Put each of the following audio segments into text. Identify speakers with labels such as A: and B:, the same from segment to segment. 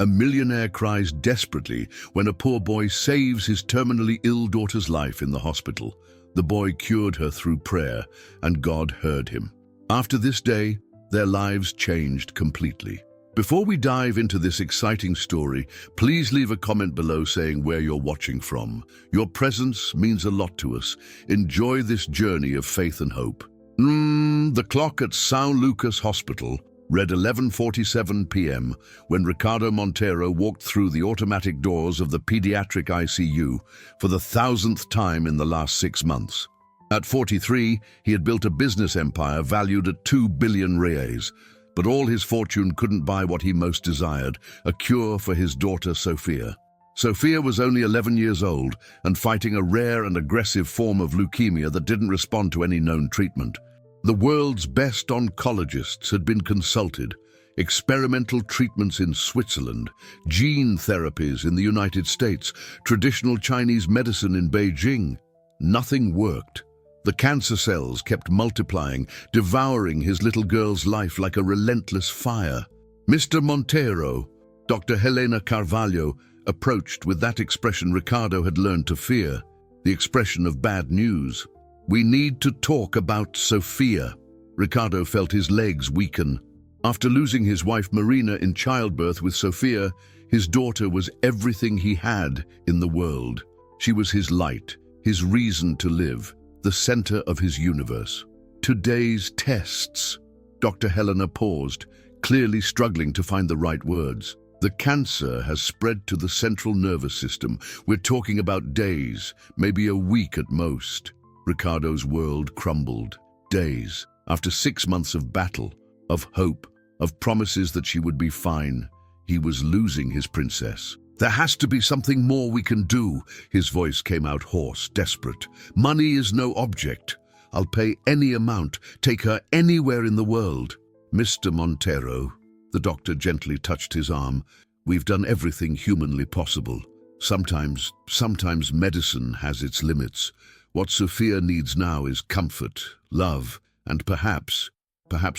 A: A millionaire cries desperately when a poor boy saves his terminally ill daughter's life in the hospital. The boy cured her through prayer, and God heard him. After this day, their lives changed completely. Before we dive into this exciting story, please leave a comment below saying where you're watching from. Your presence means a lot to us. Enjoy this journey of faith and hope. The clock at São Lucas Hospital read 11:47 p.m. when Ricardo Montero walked through the automatic doors of the pediatric ICU for the 1,000th time in the last 6 months. At 43, he had built a business empire valued at 2 billion reais, but all his fortune couldn't buy what he most desired, a cure for his daughter Sophia. Sophia was only 11 years old and fighting a rare and aggressive form of leukemia that didn't respond to any known treatment. The world's best oncologists had been consulted, experimental treatments in Switzerland, gene therapies in the United States, traditional Chinese medicine in Beijing. Nothing worked. The cancer cells kept multiplying, devouring his little girl's life like a relentless fire. Mr. Montero, Dr. Helena Carvalho, approached with that expression Ricardo had learned to fear, the expression of bad news. "We need to talk about Sophia." Ricardo felt his legs weaken. After losing his wife Marina in childbirth with Sophia, his daughter was everything he had in the world. She was his light, his reason to live, the center of his universe. Today's tests. Dr. Helena paused, clearly struggling to find the right words. The cancer has spread to the central nervous system. We're talking about days, maybe a week at most. Ricardo's world crumbled. Days. After 6 months of battle, of hope, of promises that she would be fine, he was losing his princess. "There has to be something more we can do." His voice came out hoarse, desperate. "Money is no object. I'll pay any amount, take her anywhere in the world." "Mr. Montero," the doctor gently touched his arm, "we've done everything humanly possible. Sometimes medicine has its limits. What Sophia needs now is comfort, love, and perhaps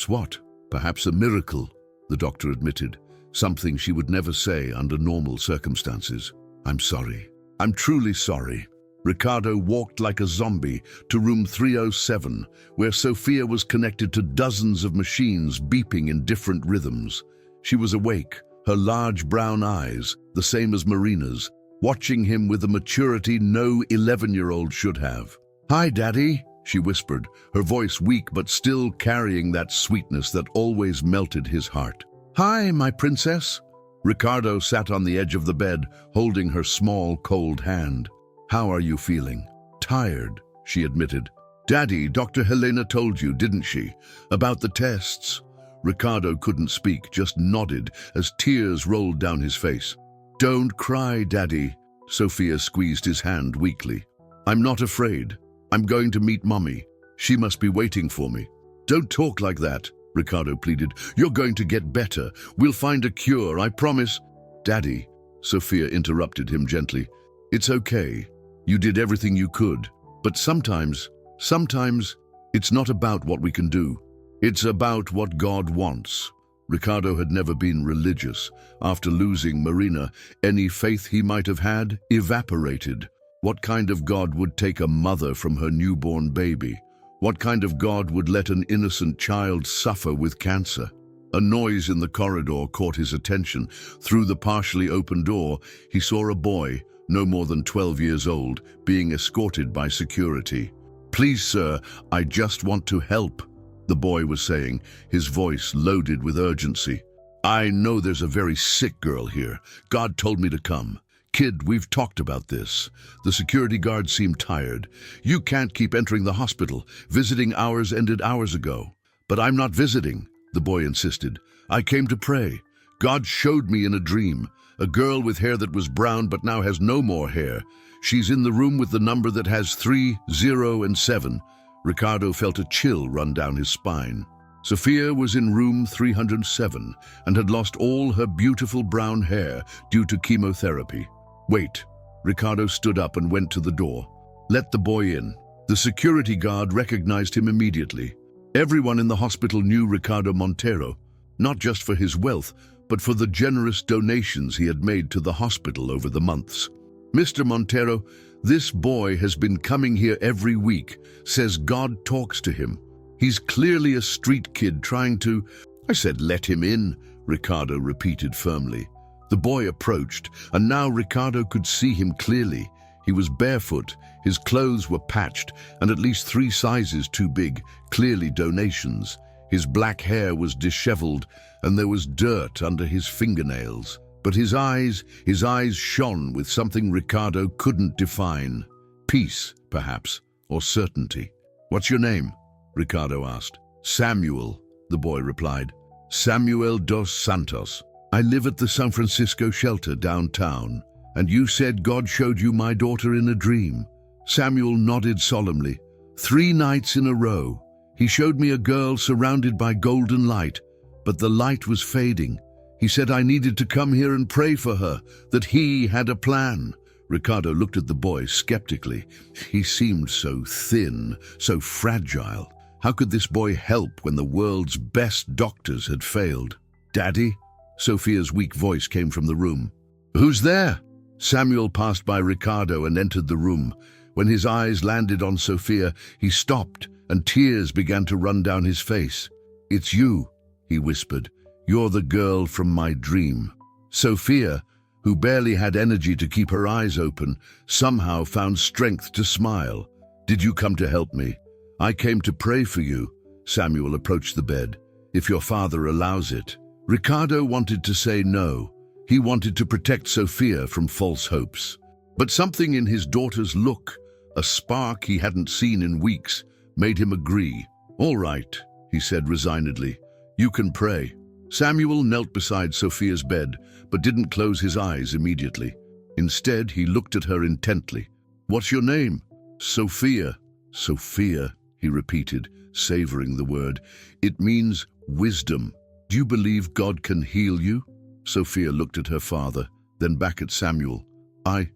A: what? Perhaps a miracle," the doctor admitted. "Something she would never say under normal circumstances." "I'm sorry. I'm truly sorry." Ricardo walked like a zombie to room 307, where Sophia was connected to dozens of machines beeping in different rhythms. She was awake, her large brown eyes, the same as Marina's, watching him with a maturity no 11-year-old should have. "Hi, Daddy," she whispered, her voice weak but still carrying that sweetness that always melted his heart. "Hi, my princess." Ricardo sat on the edge of the bed, holding her small, cold hand. "How are you feeling?" "Tired," she admitted. "Daddy, Dr. Helena told you, didn't she, about the tests?" Ricardo couldn't speak, just nodded as tears rolled down his face. "Don't cry, Daddy." Sophia squeezed his hand weakly. "I'm not afraid. I'm going to meet Mommy. She must be waiting for me." "Don't talk like that," Ricardo pleaded. "You're going to get better. We'll find a cure, I promise." "Daddy," Sophia interrupted him gently. "It's okay. You did everything you could. But sometimes, it's not about what we can do. It's about what God wants." Ricardo had never been religious. After losing Marina, any faith he might have had evaporated. What kind of God would take a mother from her newborn baby? What kind of God would let an innocent child suffer with cancer? A noise in the corridor caught his attention. Through the partially open door, he saw a boy, no more than 12 years old, being escorted by security. "Please, sir, I just want to help," the boy was saying, his voice loaded with urgency. "I know there's a very sick girl here. God told me to come. Kid, we've talked about this." The security guard seemed tired. "You can't keep entering the hospital. Visiting hours ended hours ago." "But I'm not visiting," the boy insisted. "I came to pray. God showed me in a dream. A girl with hair that was brown but now has no more hair. She's in the room with the number that has 3, 0, and 7. Ricardo felt a chill run down his spine. Sophia was in room 307 and had lost all her beautiful brown hair due to chemotherapy. "Wait." Ricardo stood up and went to the door. "Let the boy in." The security guard recognized him immediately. Everyone in the hospital knew Ricardo Montero, not just for his wealth, but for the generous donations he had made to the hospital over the months. "Mr. Montero, this boy has been coming here every week, says God talks to him. He's clearly a street kid trying to—" "I said let him in," Ricardo repeated firmly. The boy approached, and now Ricardo could see him clearly. He was barefoot, his clothes were patched, and at least 3 sizes too big, clearly donations. His black hair was disheveled, and there was dirt under his fingernails. But his eyes shone with something Ricardo couldn't define. Peace, perhaps, or certainty. "What's your name?" Ricardo asked. "Samuel," the boy replied. "Samuel dos Santos. I live at the San Francisco shelter downtown, and you said God showed you my daughter in a dream." Samuel nodded solemnly. 3 nights in a row. He showed me a girl surrounded by golden light, but the light was fading. He said I needed to come here and pray for her, that he had a plan. Ricardo looked at the boy skeptically. He seemed so thin, so fragile. How could this boy help when the world's best doctors had failed? "Daddy?" Sophia's weak voice came from the room. "Who's there?" Samuel passed by Ricardo and entered the room. When his eyes landed on Sophia, he stopped, and tears began to run down his face. "It's you," he whispered. "You're the girl from my dream." Sophia, who barely had energy to keep her eyes open, somehow found strength to smile. "Did you come to help me?" "I came to pray for you." Samuel approached the bed. "If your father allows it." Ricardo wanted to say no. He wanted to protect Sophia from false hopes. But something in his daughter's look, a spark he hadn't seen in weeks, made him agree. "All right," he said resignedly. "You can pray." Samuel knelt beside Sophia's bed, but didn't close his eyes immediately. Instead, he looked at her intently. "What's your name?" "Sophia." "Sophia," he repeated, savoring the word. "It means wisdom. Do you believe God can heal you?" Sophia looked at her father, then back at Samuel. I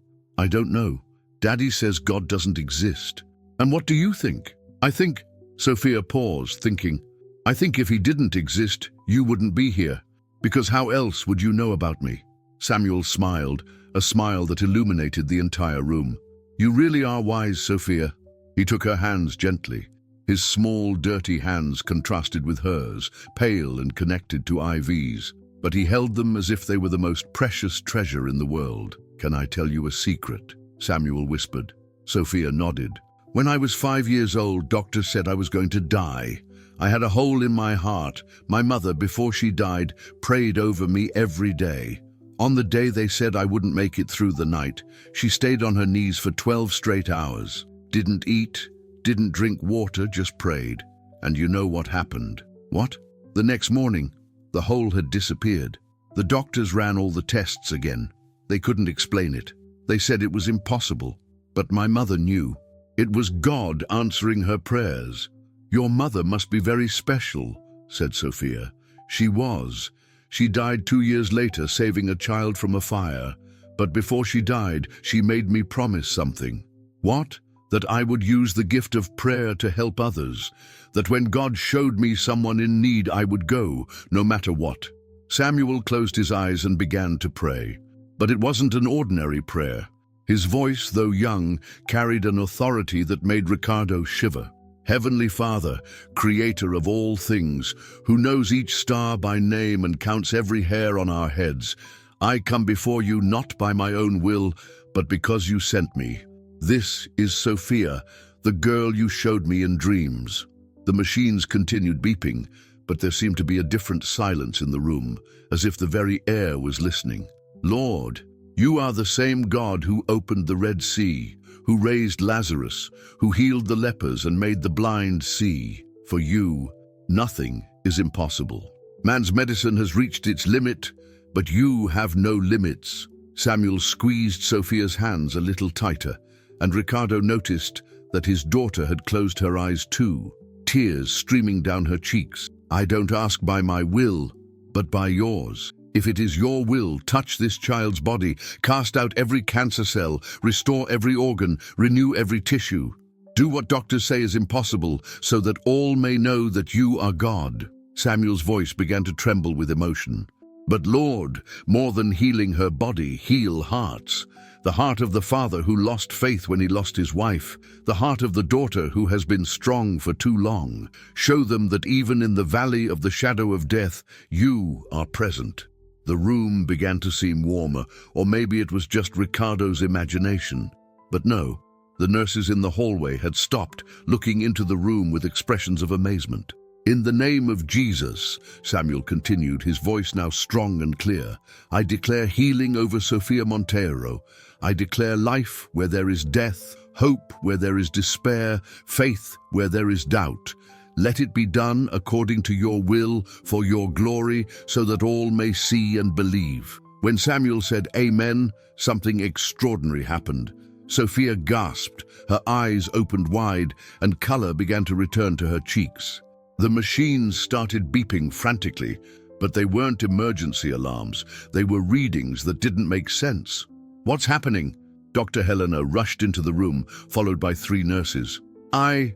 A: don't know. Daddy says God doesn't exist." "And what do you think?" "I think—" Sophia paused, thinking. "I think if he didn't exist, you wouldn't be here. Because how else would you know about me?" Samuel smiled, a smile that illuminated the entire room. "You really are wise, Sophia." He took her hands gently. His small, dirty hands contrasted with hers, pale and connected to IVs. But he held them as if they were the most precious treasure in the world. "Can I tell you a secret?" Samuel whispered. Sophia nodded. "When I was 5 years old, doctors said I was going to die. I had a hole in my heart. My mother, before she died, prayed over me every day. On the day they said I wouldn't make it through the night, she stayed on her knees for 12 straight hours. Didn't eat, didn't drink water, just prayed. And you know what happened?" "What?" "The next morning, the hole had disappeared. The doctors ran all the tests again. They couldn't explain it. They said it was impossible. But my mother knew. It was God answering her prayers." "Your mother must be very special," said Sophia. "She was. She died 2 years later, saving a child from a fire. But before she died, she made me promise something." "What?" "That I would use the gift of prayer to help others. That when God showed me someone in need, I would go, no matter what." Samuel closed his eyes and began to pray. But it wasn't an ordinary prayer. His voice, though young, carried an authority that made Ricardo shiver. "Heavenly Father, creator of all things, who knows each star by name and counts every hair on our heads, I come before you not by my own will, but because you sent me. This is Sophia, the girl you showed me in dreams." The machines continued beeping, but there seemed to be a different silence in the room, as if the very air was listening. "Lord, you are the same God who opened the Red Sea, who raised Lazarus, who healed the lepers and made the blind see. For you, nothing is impossible. Man's medicine has reached its limit, but you have no limits." Samuel squeezed Sophia's hands a little tighter, and Ricardo noticed that his daughter had closed her eyes too, tears streaming down her cheeks. "I don't ask by my will, but by yours. If it is your will, touch this child's body, cast out every cancer cell, restore every organ, renew every tissue. Do what doctors say is impossible, so that all may know that you are God." Samuel's voice began to tremble with emotion. But Lord, more than healing her body, heal hearts. The heart of the father who lost faith when he lost his wife, the heart of the daughter who has been strong for too long. Show them that even in the valley of the shadow of death, you are present. The room began to seem warmer, or maybe it was just Ricardo's imagination. But no, the nurses in the hallway had stopped, looking into the room with expressions of amazement. In the name of Jesus, Samuel continued, his voice now strong and clear, I declare healing over Sofia Montero. I declare life where there is death, hope where there is despair, faith where there is doubt. Let it be done according to your will, for your glory, so that all may see and believe. When Samuel said amen, something extraordinary happened. Sofia gasped, her eyes opened wide, and color began to return to her cheeks. The machines started beeping frantically, but they weren't emergency alarms. They were readings that didn't make sense. What's happening? Dr. Helena rushed into the room, followed by 3 nurses. I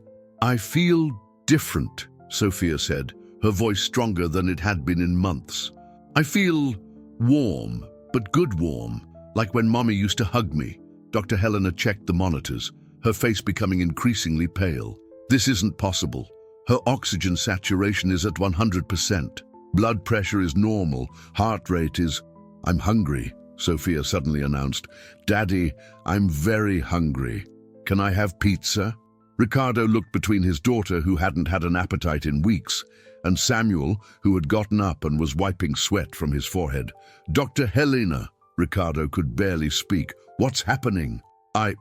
A: feel different, Sofia said, her voice stronger than it had been in months. I feel warm, but good warm, like when Mommy used to hug me. Dr. Helena checked the monitors, her face becoming increasingly pale. This isn't possible. Her oxygen saturation is at 100%. Blood pressure is normal. Heart rate is... I'm hungry, Sofia suddenly announced. Daddy, I'm very hungry. Can I have pizza? Ricardo looked between his daughter, who hadn't had an appetite in weeks, and Samuel, who had gotten up and was wiping sweat from his forehead. Dr. Helena, Ricardo could barely speak. What's happening? I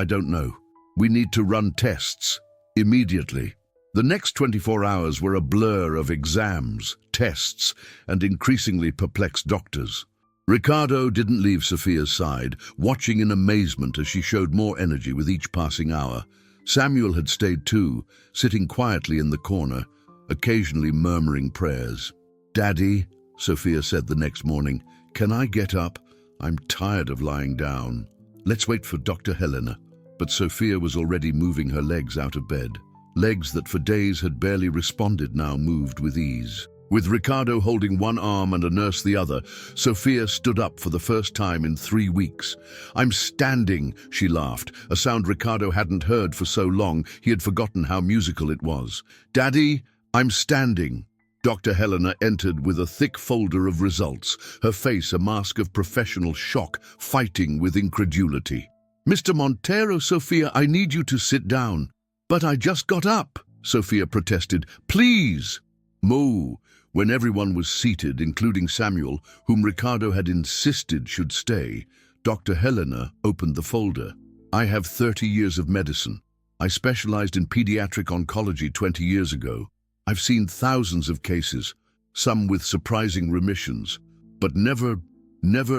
A: don't know. We need to run tests. Immediately. The next 24 hours were a blur of exams, tests, and increasingly perplexed doctors. Ricardo didn't leave Sofia's side, watching in amazement as she showed more energy with each passing hour. Samuel had stayed too, sitting quietly in the corner, occasionally murmuring prayers. Daddy, Sofia said the next morning, can I get up? I'm tired of lying down. Let's wait for Dr. Helena. But Sofia was already moving her legs out of bed. Legs that for days had barely responded now moved with ease. With Ricardo holding one arm and a nurse the other, Sofia stood up for the first time in 3 weeks. I'm standing, she laughed, a sound Ricardo hadn't heard for so long he had forgotten how musical it was. Daddy, I'm standing. Dr. Helena entered with a thick folder of results, her face a mask of professional shock, fighting with incredulity. Mr. Montero, Sofia, I need you to sit down. But I just got up, Sofia protested. Please. Moo. When everyone was seated, including Samuel, whom Ricardo had insisted should stay, Dr. Helena opened the folder. I have 30 years of medicine. I specialized in pediatric oncology 20 years ago. I've seen thousands of cases, some with surprising remissions, but never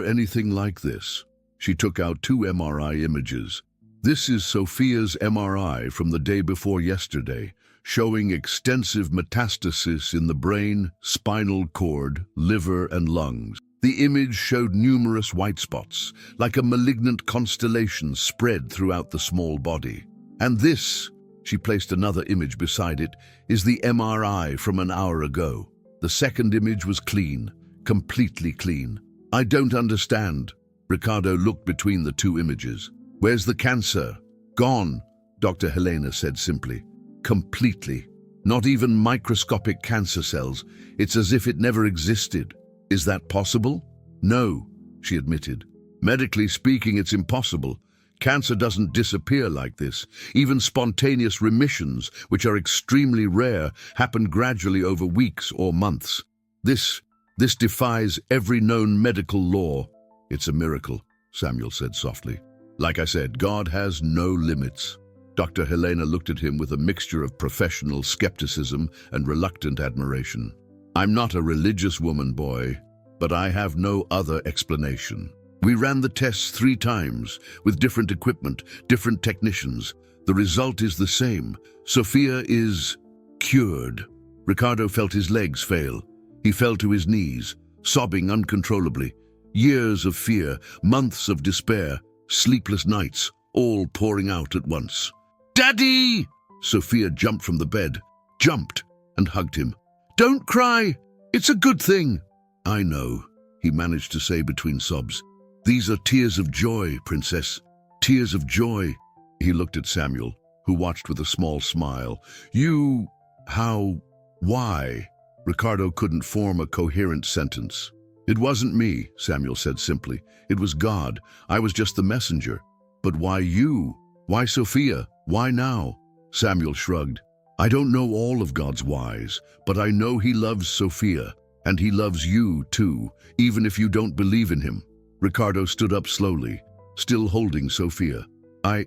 A: anything like this. She took out 2 MRI images. This is Sofia's MRI from the day before yesterday, showing extensive metastasis in the brain, spinal cord, liver, and lungs. The image showed numerous white spots, like a malignant constellation spread throughout the small body. And this, she placed another image beside it, is the MRI from an hour ago. The second image was clean, completely clean. I don't understand. Ricardo looked between the 2 images. Where's the cancer? Gone, Dr. Helena said simply. Completely. Not even microscopic cancer cells. It's as if it never existed. Is that possible? No, she admitted. Medically speaking, it's impossible. Cancer doesn't disappear like this. Even spontaneous remissions, which are extremely rare, happen gradually over weeks or months. This defies every known medical law. It's a miracle, Samuel said softly. Like I said, God has no limits. Dr. Helena looked at him with a mixture of professional skepticism and reluctant admiration. I'm not a religious woman, boy, but I have no other explanation. We ran the tests 3 times, with different equipment, different technicians. The result is the same. Sofia is cured. Ricardo felt his legs fail. He fell to his knees, sobbing uncontrollably. Years of fear, months of despair, sleepless nights, all pouring out at once. Daddy! Sofia jumped from the bed, jumped and hugged him. Don't cry! It's a good thing. I know, he managed to say between sobs. "These are tears of joy, Princess. Tears of joy." He looked at Samuel, who watched with a small smile. "You... how... why?" Ricardo couldn't form a coherent sentence. "It wasn't me," Samuel said simply. "It was God. I was just the messenger." "But why you? Why Sophia? Why now?" Samuel shrugged. "I don't know all of God's whys, but I know He loves Sophia, and He loves you too, even if you don't believe in Him." Ricardo stood up slowly, still holding Sophia. I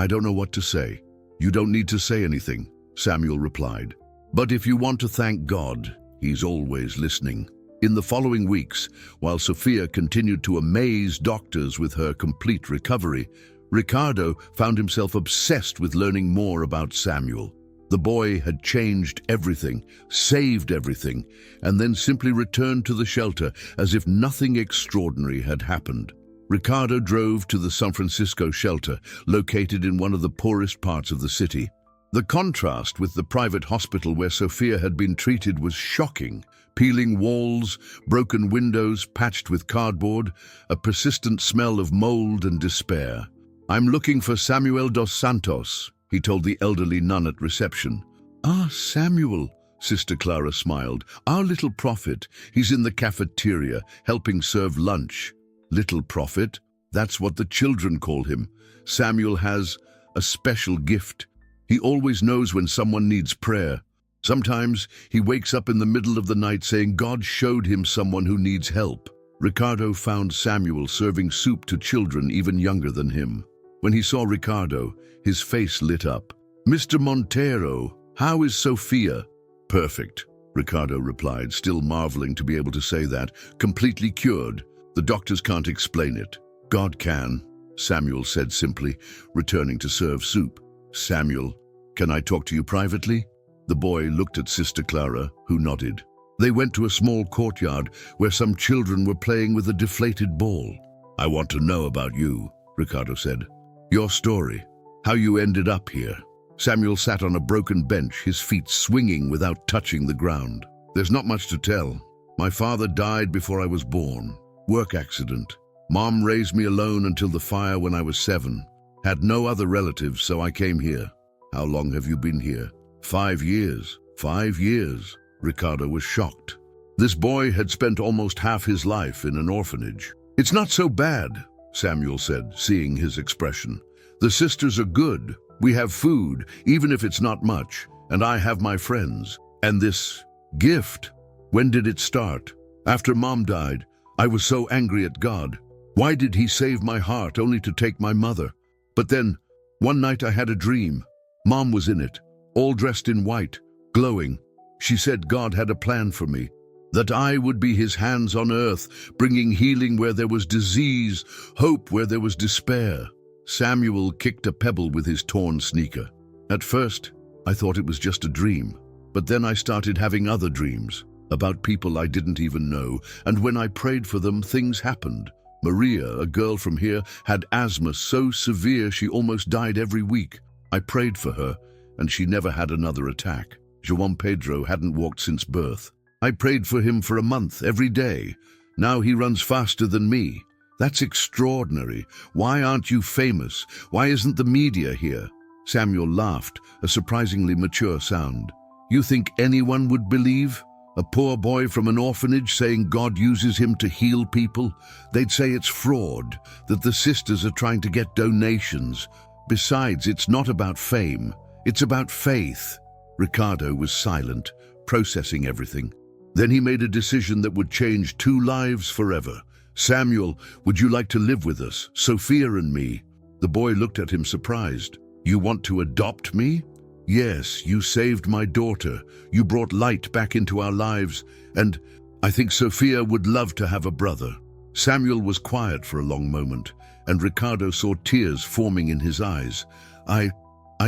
A: don't know what to say." "You don't need to say anything," Samuel replied. "But if you want to thank God, He's always listening." In the following weeks, while Sophia continued to amaze doctors with her complete recovery, Ricardo found himself obsessed with learning more about Samuel. The boy had changed everything, saved everything, and then simply returned to the shelter as if nothing extraordinary had happened. Ricardo drove to the San Francisco shelter, located in one of the poorest parts of the city. The contrast with the private hospital where Sophia had been treated was shocking. Peeling walls, broken windows patched with cardboard, a persistent smell of mold and despair. "I'm looking for Samuel dos Santos," he told the elderly nun at reception. "Ah, Samuel," Sister Clara smiled. "Our little prophet. He's in the cafeteria, helping serve lunch." "Little prophet? That's what the children call him. Samuel has a special gift. He always knows when someone needs prayer. Sometimes he wakes up in the middle of the night saying God showed him someone who needs help." Ricardo found Samuel serving soup to children even younger than him. When he saw Ricardo, his face lit up. "Mr. Montero, how is Sophia?" "Perfect," Ricardo replied, still marveling to be able to say that. "Completely cured. The doctors can't explain it." "God can," Samuel said simply, returning to serve soup. "Samuel, can I talk to you privately?" The boy looked at Sister Clara, who nodded. They went to a small courtyard where some children were playing with a deflated ball. "I want to know about you," Ricardo said. "Your story, how you ended up here." Samuel sat on a broken bench, his feet swinging without touching the ground. "There's not much to tell. My father died before I was born. Work accident. Mom raised me alone until the fire when I was 7. Had no other relatives, so I came here." "How long have you been here?" 5 years. 5 years. Ricardo was shocked. This boy had spent almost half his life in an orphanage. "It's not so bad," Samuel said, seeing his expression. "The sisters are good. We have food, even if it's not much, and I have my friends. And this gift, when did it start? After Mom died, I was so angry at God. Why did He save my heart only to take my mother? But then, one night I had a dream. Mom was in it, all dressed in white, glowing. She said God had a plan for me, that I would be His hands on earth, bringing healing where there was disease, hope where there was despair." Samuel kicked a pebble with his torn sneaker. "At first, I thought it was just a dream, but then I started having other dreams, about people I didn't even know, and when I prayed for them, things happened. Maria, a girl from here, had asthma so severe she almost died every week. I prayed for her, and she never had another attack. João Pedro hadn't walked since birth. I prayed for him for a month, every day. Now he runs faster than me. That's extraordinary. Why aren't you famous? Why isn't the media here?" Samuel laughed, a surprisingly mature sound. "You think anyone would believe? A poor boy from an orphanage saying God uses him to heal people? They'd say it's fraud, that the sisters are trying to get donations. Besides, it's not about fame. It's about faith." Ricardo was silent, processing everything. Then he made a decision that would change 2 lives forever. "Samuel, would you like to live with us, Sophia and me?" The boy looked at him surprised. "You want to adopt me?" "Yes, you saved my daughter. You brought light back into our lives, and I think Sophia would love to have a brother." Samuel was quiet for a long moment, and Ricardo saw tears forming in his eyes. I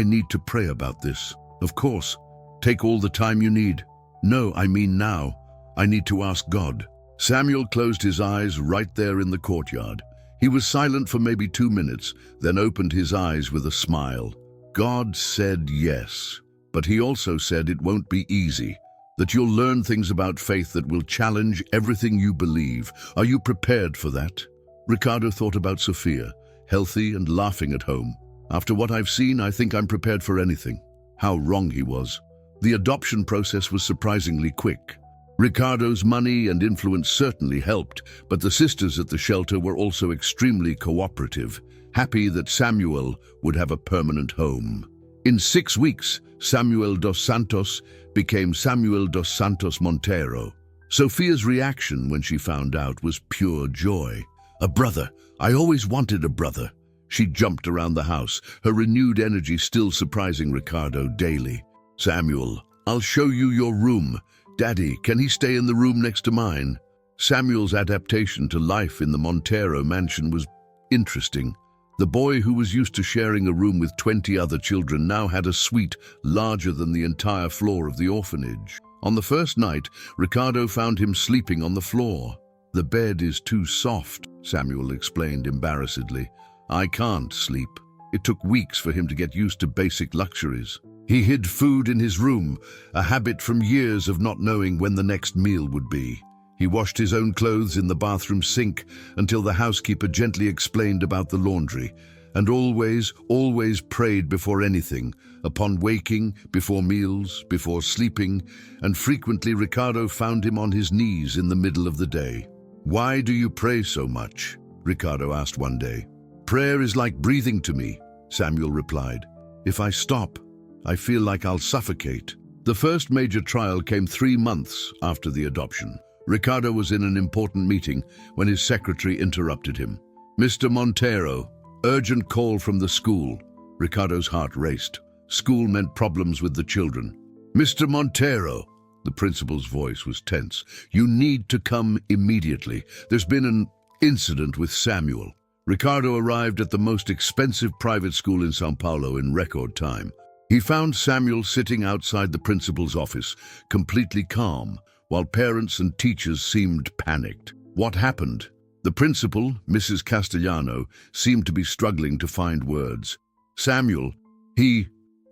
A: need to pray about this." "Of course. Take all the time you need." "No, I mean now. I need to ask God." Samuel closed his eyes right there in the courtyard. He was silent for maybe 2 minutes, then opened his eyes with a smile. "God said yes, but He also said it won't be easy. that you'll learn things about faith that will challenge everything you believe. Are you prepared for that? Ricardo thought about Sophia, healthy and laughing at home. After what I've seen, I think I'm prepared for anything. How wrong he was. The adoption process was surprisingly quick. Ricardo's money and influence certainly helped, but the sisters at the shelter were also extremely cooperative, happy that Samuel would have a permanent home. In 6 weeks, Samuel dos Santos became Samuel dos Santos Montero. Sophia's reaction when she found out was pure joy. A brother! I always wanted a brother! She jumped around the house, her renewed energy still surprising Ricardo daily. Samuel, I'll show you your room. Daddy, can he stay in the room next to mine? Samuel's adaptation to life in the Montero mansion was interesting. The boy who was used to sharing a room with 20 other children now had a suite larger than the entire floor of the orphanage. On the first night, Ricardo found him sleeping on the floor. The bed is too soft, Samuel explained embarrassedly. I can't sleep. It took weeks for him to get used to basic luxuries. He hid food in his room, a habit from years of not knowing when the next meal would be. He washed his own clothes in the bathroom sink until the housekeeper gently explained about the laundry, and always prayed before anything, upon waking, before meals, before sleeping, and frequently Ricardo found him on his knees in the middle of the day. Why do you pray so much? Ricardo asked one day. Prayer is like breathing to me, Samuel replied. If I stop, I feel like I'll suffocate. The first major trial came 3 months after the adoption. Ricardo was in an important meeting when his secretary interrupted him. Mr. Montero, urgent call from the school. Ricardo's heart raced. School meant problems with the children. Mr. Montero, the principal's voice was tense. You need to come immediately. There's been an incident with Samuel. Ricardo arrived at the most expensive private school in São Paulo in record time. He found Samuel sitting outside the principal's office, completely calm, while parents and teachers seemed panicked. What happened? The principal, Mrs. Castellano, seemed to be struggling to find words. Samuel,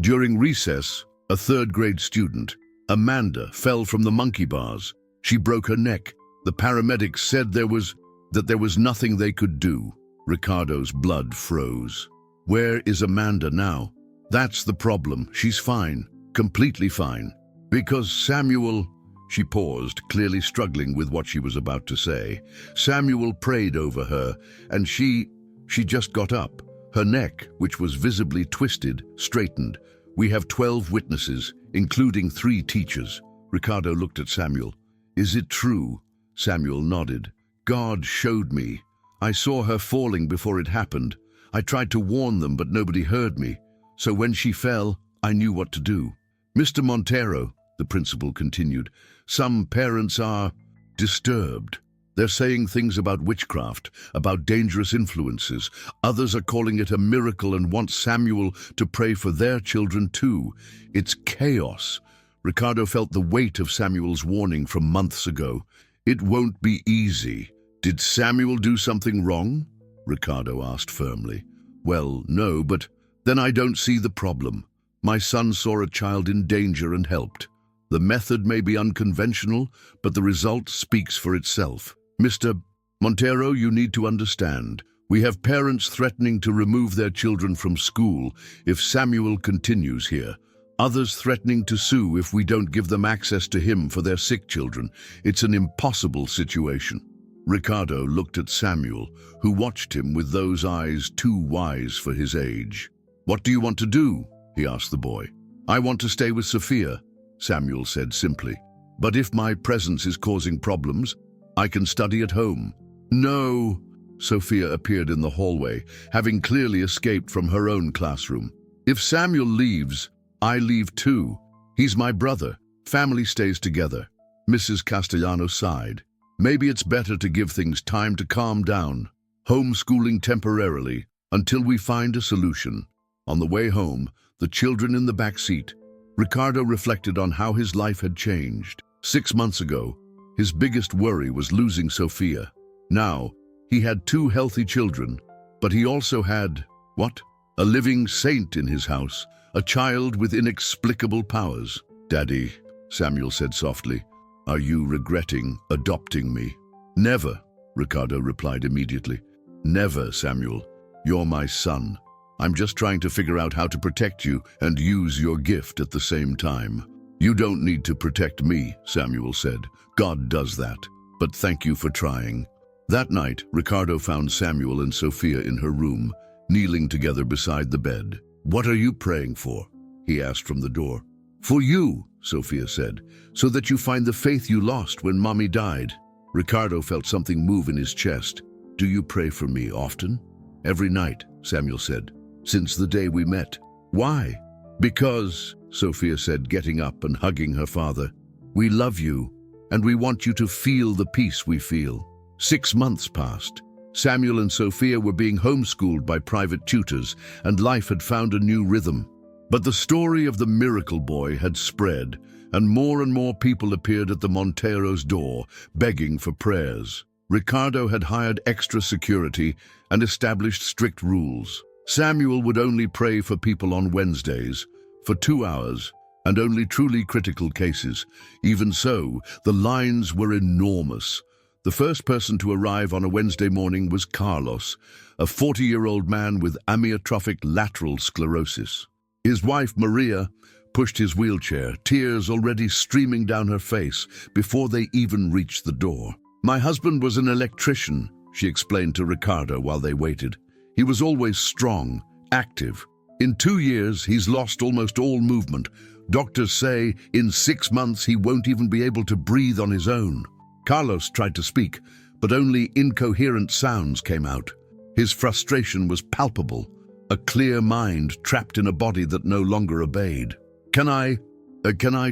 A: during recess, a third-grade student, Amanda, fell from the monkey bars. She broke her neck. The paramedics said there was nothing they could do. Ricardo's blood froze. Where is Amanda now? That's the problem. She's fine, completely fine. Because Samuel... She paused, clearly struggling with what she was about to say. Samuel prayed over her, and she just got up. Her neck, which was visibly twisted, straightened. We have 12 witnesses, including 3 teachers. Ricardo looked at Samuel. Is it true? Samuel nodded. God showed me. I saw her falling before it happened. I tried to warn them, but nobody heard me. So when she fell, I knew what to do. Mr. Montero, the principal continued, some parents are disturbed. They're saying things about witchcraft, about dangerous influences. Others are calling it a miracle and want Samuel to pray for their children too. It's chaos. Ricardo felt the weight of Samuel's warning from months ago. It won't be easy. Did Samuel do something wrong? Ricardo asked firmly. Well, no, but then I don't see the problem. My son saw a child in danger and helped. The method may be unconventional, but the result speaks for itself. Mr. Montero, you need to understand. We have parents threatening to remove their children from school if Samuel continues here. Others threatening to sue if we don't give them access to him for their sick children. It's an impossible situation. Ricardo looked at Samuel, who watched him with those eyes too wise for his age. What do you want to do? He asked the boy. I want to stay with Sophia, Samuel said simply. But if my presence is causing problems, I can study at home. No. Sophia appeared in the hallway, having clearly escaped from her own classroom. If Samuel leaves, I leave too. He's my brother. Family stays together. Mrs. Castellano sighed. Maybe it's better to give things time to calm down. Homeschooling temporarily, until we find a solution. On the way home, the children in the back seat, Ricardo reflected on how his life had changed. 6 months ago, his biggest worry was losing Sophia. Now, he had 2 healthy children, but he also had, what? A living saint in his house, a child with inexplicable powers. Daddy, Samuel said softly. "Are you regretting adopting me?" "Never," Ricardo replied immediately. "Never, Samuel. You're my son. I'm just trying to figure out how to protect you and use your gift at the same time." "You don't need to protect me," Samuel said. "God does that. But thank you for trying." That night, Ricardo found Samuel and Sophia in her room, kneeling together beside the bed. "What are you praying for?" he asked from the door. "For you," Sophia said, "so that you find the faith you lost when Mommy died." Ricardo felt something move in his chest. "Do you pray for me often?" "Every night," Samuel said, "since the day we met." "Why?" "Because," Sophia said, getting up and hugging her father, "we love you, and we want you to feel the peace we feel." 6 months passed. Samuel and Sophia were being homeschooled by private tutors, and life had found a new rhythm. But the story of the miracle boy had spread, and more people appeared at the Montero's door, begging for prayers. Ricardo had hired extra security and established strict rules. Samuel would only pray for people on Wednesdays, for 2 hours, and only truly critical cases. Even so, the lines were enormous. The first person to arrive on a Wednesday morning was Carlos, a 40-year-old man with amyotrophic lateral sclerosis. His wife, Maria, pushed his wheelchair, tears already streaming down her face before they even reached the door. "My husband was an electrician," she explained to Ricardo while they waited. "He was always strong, active. In 2 years, he's lost almost all movement. Doctors say in 6 months he won't even be able to breathe on his own." Carlos tried to speak, but only incoherent sounds came out. His frustration was palpable, a clear mind trapped in a body that no longer obeyed. Can I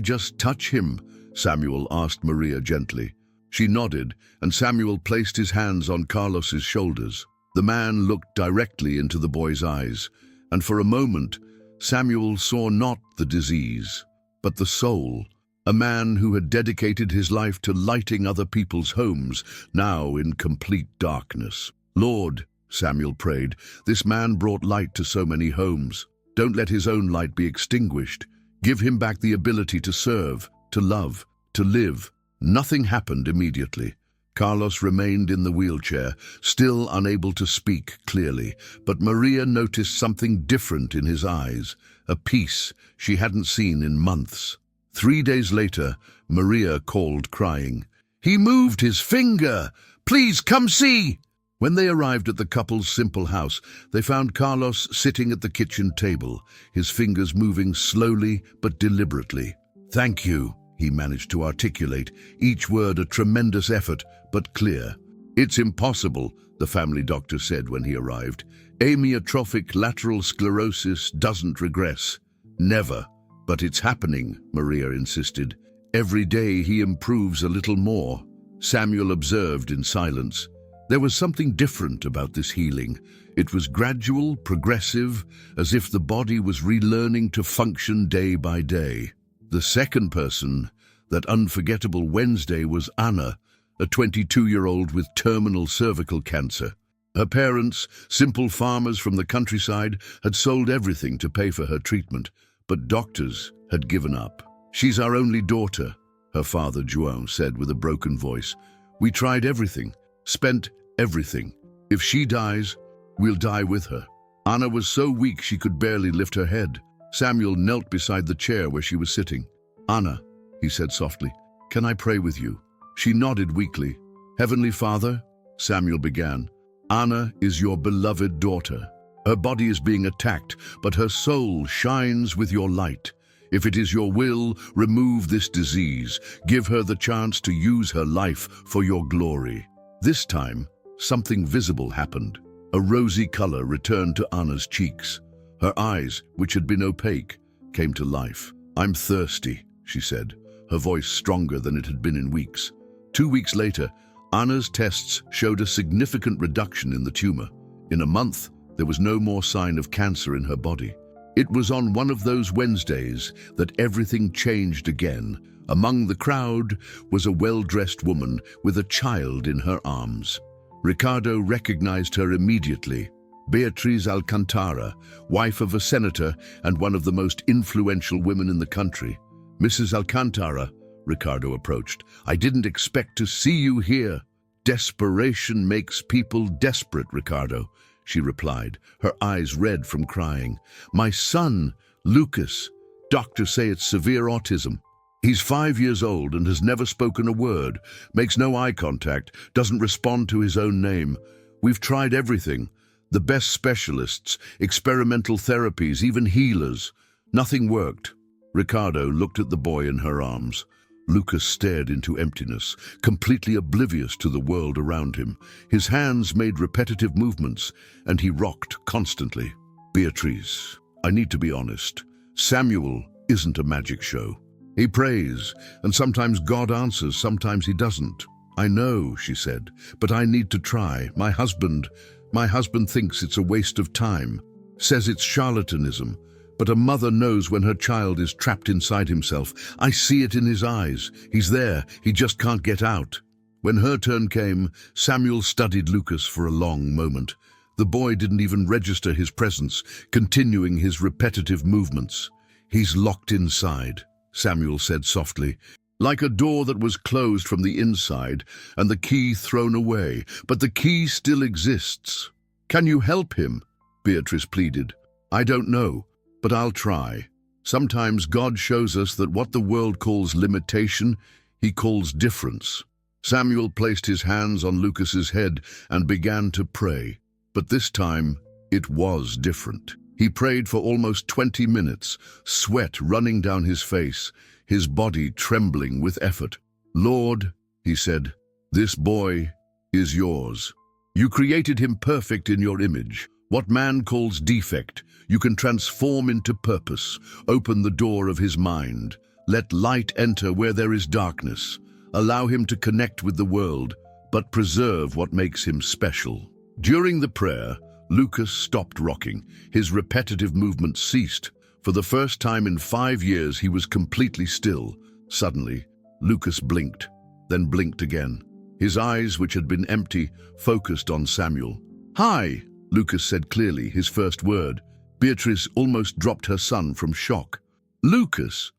A: just touch him?" Samuel asked Maria gently. She nodded, and Samuel placed his hands on Carlos's shoulders. The man looked directly into the boy's eyes, and for a moment, Samuel saw not the disease, but the soul. A man who had dedicated his life to lighting other people's homes, now in complete darkness. "Lord," Samuel prayed, "this man brought light to so many homes. Don't let his own light be extinguished. Give him back the ability to serve, to love, to live." Nothing happened immediately. Carlos remained in the wheelchair, still unable to speak clearly, but Maria noticed something different in his eyes, a peace she hadn't seen in months. 3 days later, Maria called crying, "He moved his finger! Please come see!" When they arrived at the couple's simple house, they found Carlos sitting at the kitchen table, his fingers moving slowly but deliberately. "Thank you," he managed to articulate, each word a tremendous effort, but clear. "It's impossible," the family doctor said when he arrived. "Amyotrophic lateral sclerosis doesn't regress." "Never. But it's happening," Maria insisted. "Every day he improves a little more." Samuel observed in silence. There was something different about this healing. It was gradual, progressive, as if the body was relearning to function day by day. The second person, that unforgettable Wednesday, was Anna, a 22-year-old with terminal cervical cancer. Her parents, simple farmers from the countryside, had sold everything to pay for her treatment, but doctors had given up. "She's our only daughter," her father João said with a broken voice. "We tried everything, spent everything. If she dies, we'll die with her." Anna was so weak she could barely lift her head. Samuel knelt beside the chair where she was sitting. "Anna," he said softly, "can I pray with you?" She nodded weakly. "Heavenly Father," Samuel began, "Anna is your beloved daughter. Her body is being attacked, but her soul shines with your light. If it is your will, remove this disease. Give her the chance to use her life for your glory." This time, something visible happened. A rosy color returned to Anna's cheeks. Her eyes, which had been opaque, came to life. "I'm thirsty," she said, her voice stronger than it had been in weeks. 2 weeks later, Anna's tests showed a significant reduction in the tumor. In a month, there was no more sign of cancer in her body. It was on one of those Wednesdays that everything changed again. Among the crowd was a well-dressed woman with a child in her arms. Ricardo recognized her immediately. Beatriz Alcantara, wife of a senator and one of the most influential women in the country. Mrs. Alcantara, Ricardo approached. I didn't expect to see you here. Desperation makes people desperate, Ricardo, she replied, her eyes red from crying. My son, Lucas. Doctors say it's severe autism. He's 5 years old and has never spoken a word, makes no eye contact, doesn't respond to his own name. We've tried everything. The best specialists, experimental therapies, even healers. Nothing worked. Ricardo looked at the boy in her arms. Lucas stared into emptiness, completely oblivious to the world around him. His hands made repetitive movements, and he rocked constantly. Beatrice, I need to be honest. Samuel isn't a magic show. He prays, and sometimes God answers, sometimes he doesn't. I know, she said, but I need to try. My husband thinks it's a waste of time, says it's charlatanism. But a mother knows when her child is trapped inside himself. I see it in his eyes. He's there. He just can't get out. When her turn came, Samuel studied Lucas for a long moment. The boy didn't even register his presence, continuing his repetitive movements. He's locked inside, Samuel said softly, like a door that was closed from the inside and the key thrown away. But the key still exists. Can you help him? Beatrice pleaded. I don't know. But I'll try. Sometimes God shows us that what the world calls limitation, he calls difference. Samuel placed his hands on Lucas's head and began to pray. But this time, it was different. He prayed for almost 20 minutes, sweat running down his face, his body trembling with effort. Lord, he said, this boy is yours. You created him perfect in your image. What man calls defect, you can transform into purpose. Open the door of his mind. Let light enter where there is darkness. Allow him to connect with the world, but preserve what makes him special. During the prayer, Lucas stopped rocking. His repetitive movements ceased. For the first time in 5 years, he was completely still. Suddenly, Lucas blinked, then blinked again. His eyes, which had been empty, focused on Samuel. Hi, Lucas said clearly, his first word. Beatrice almost dropped her son from shock. Lucas,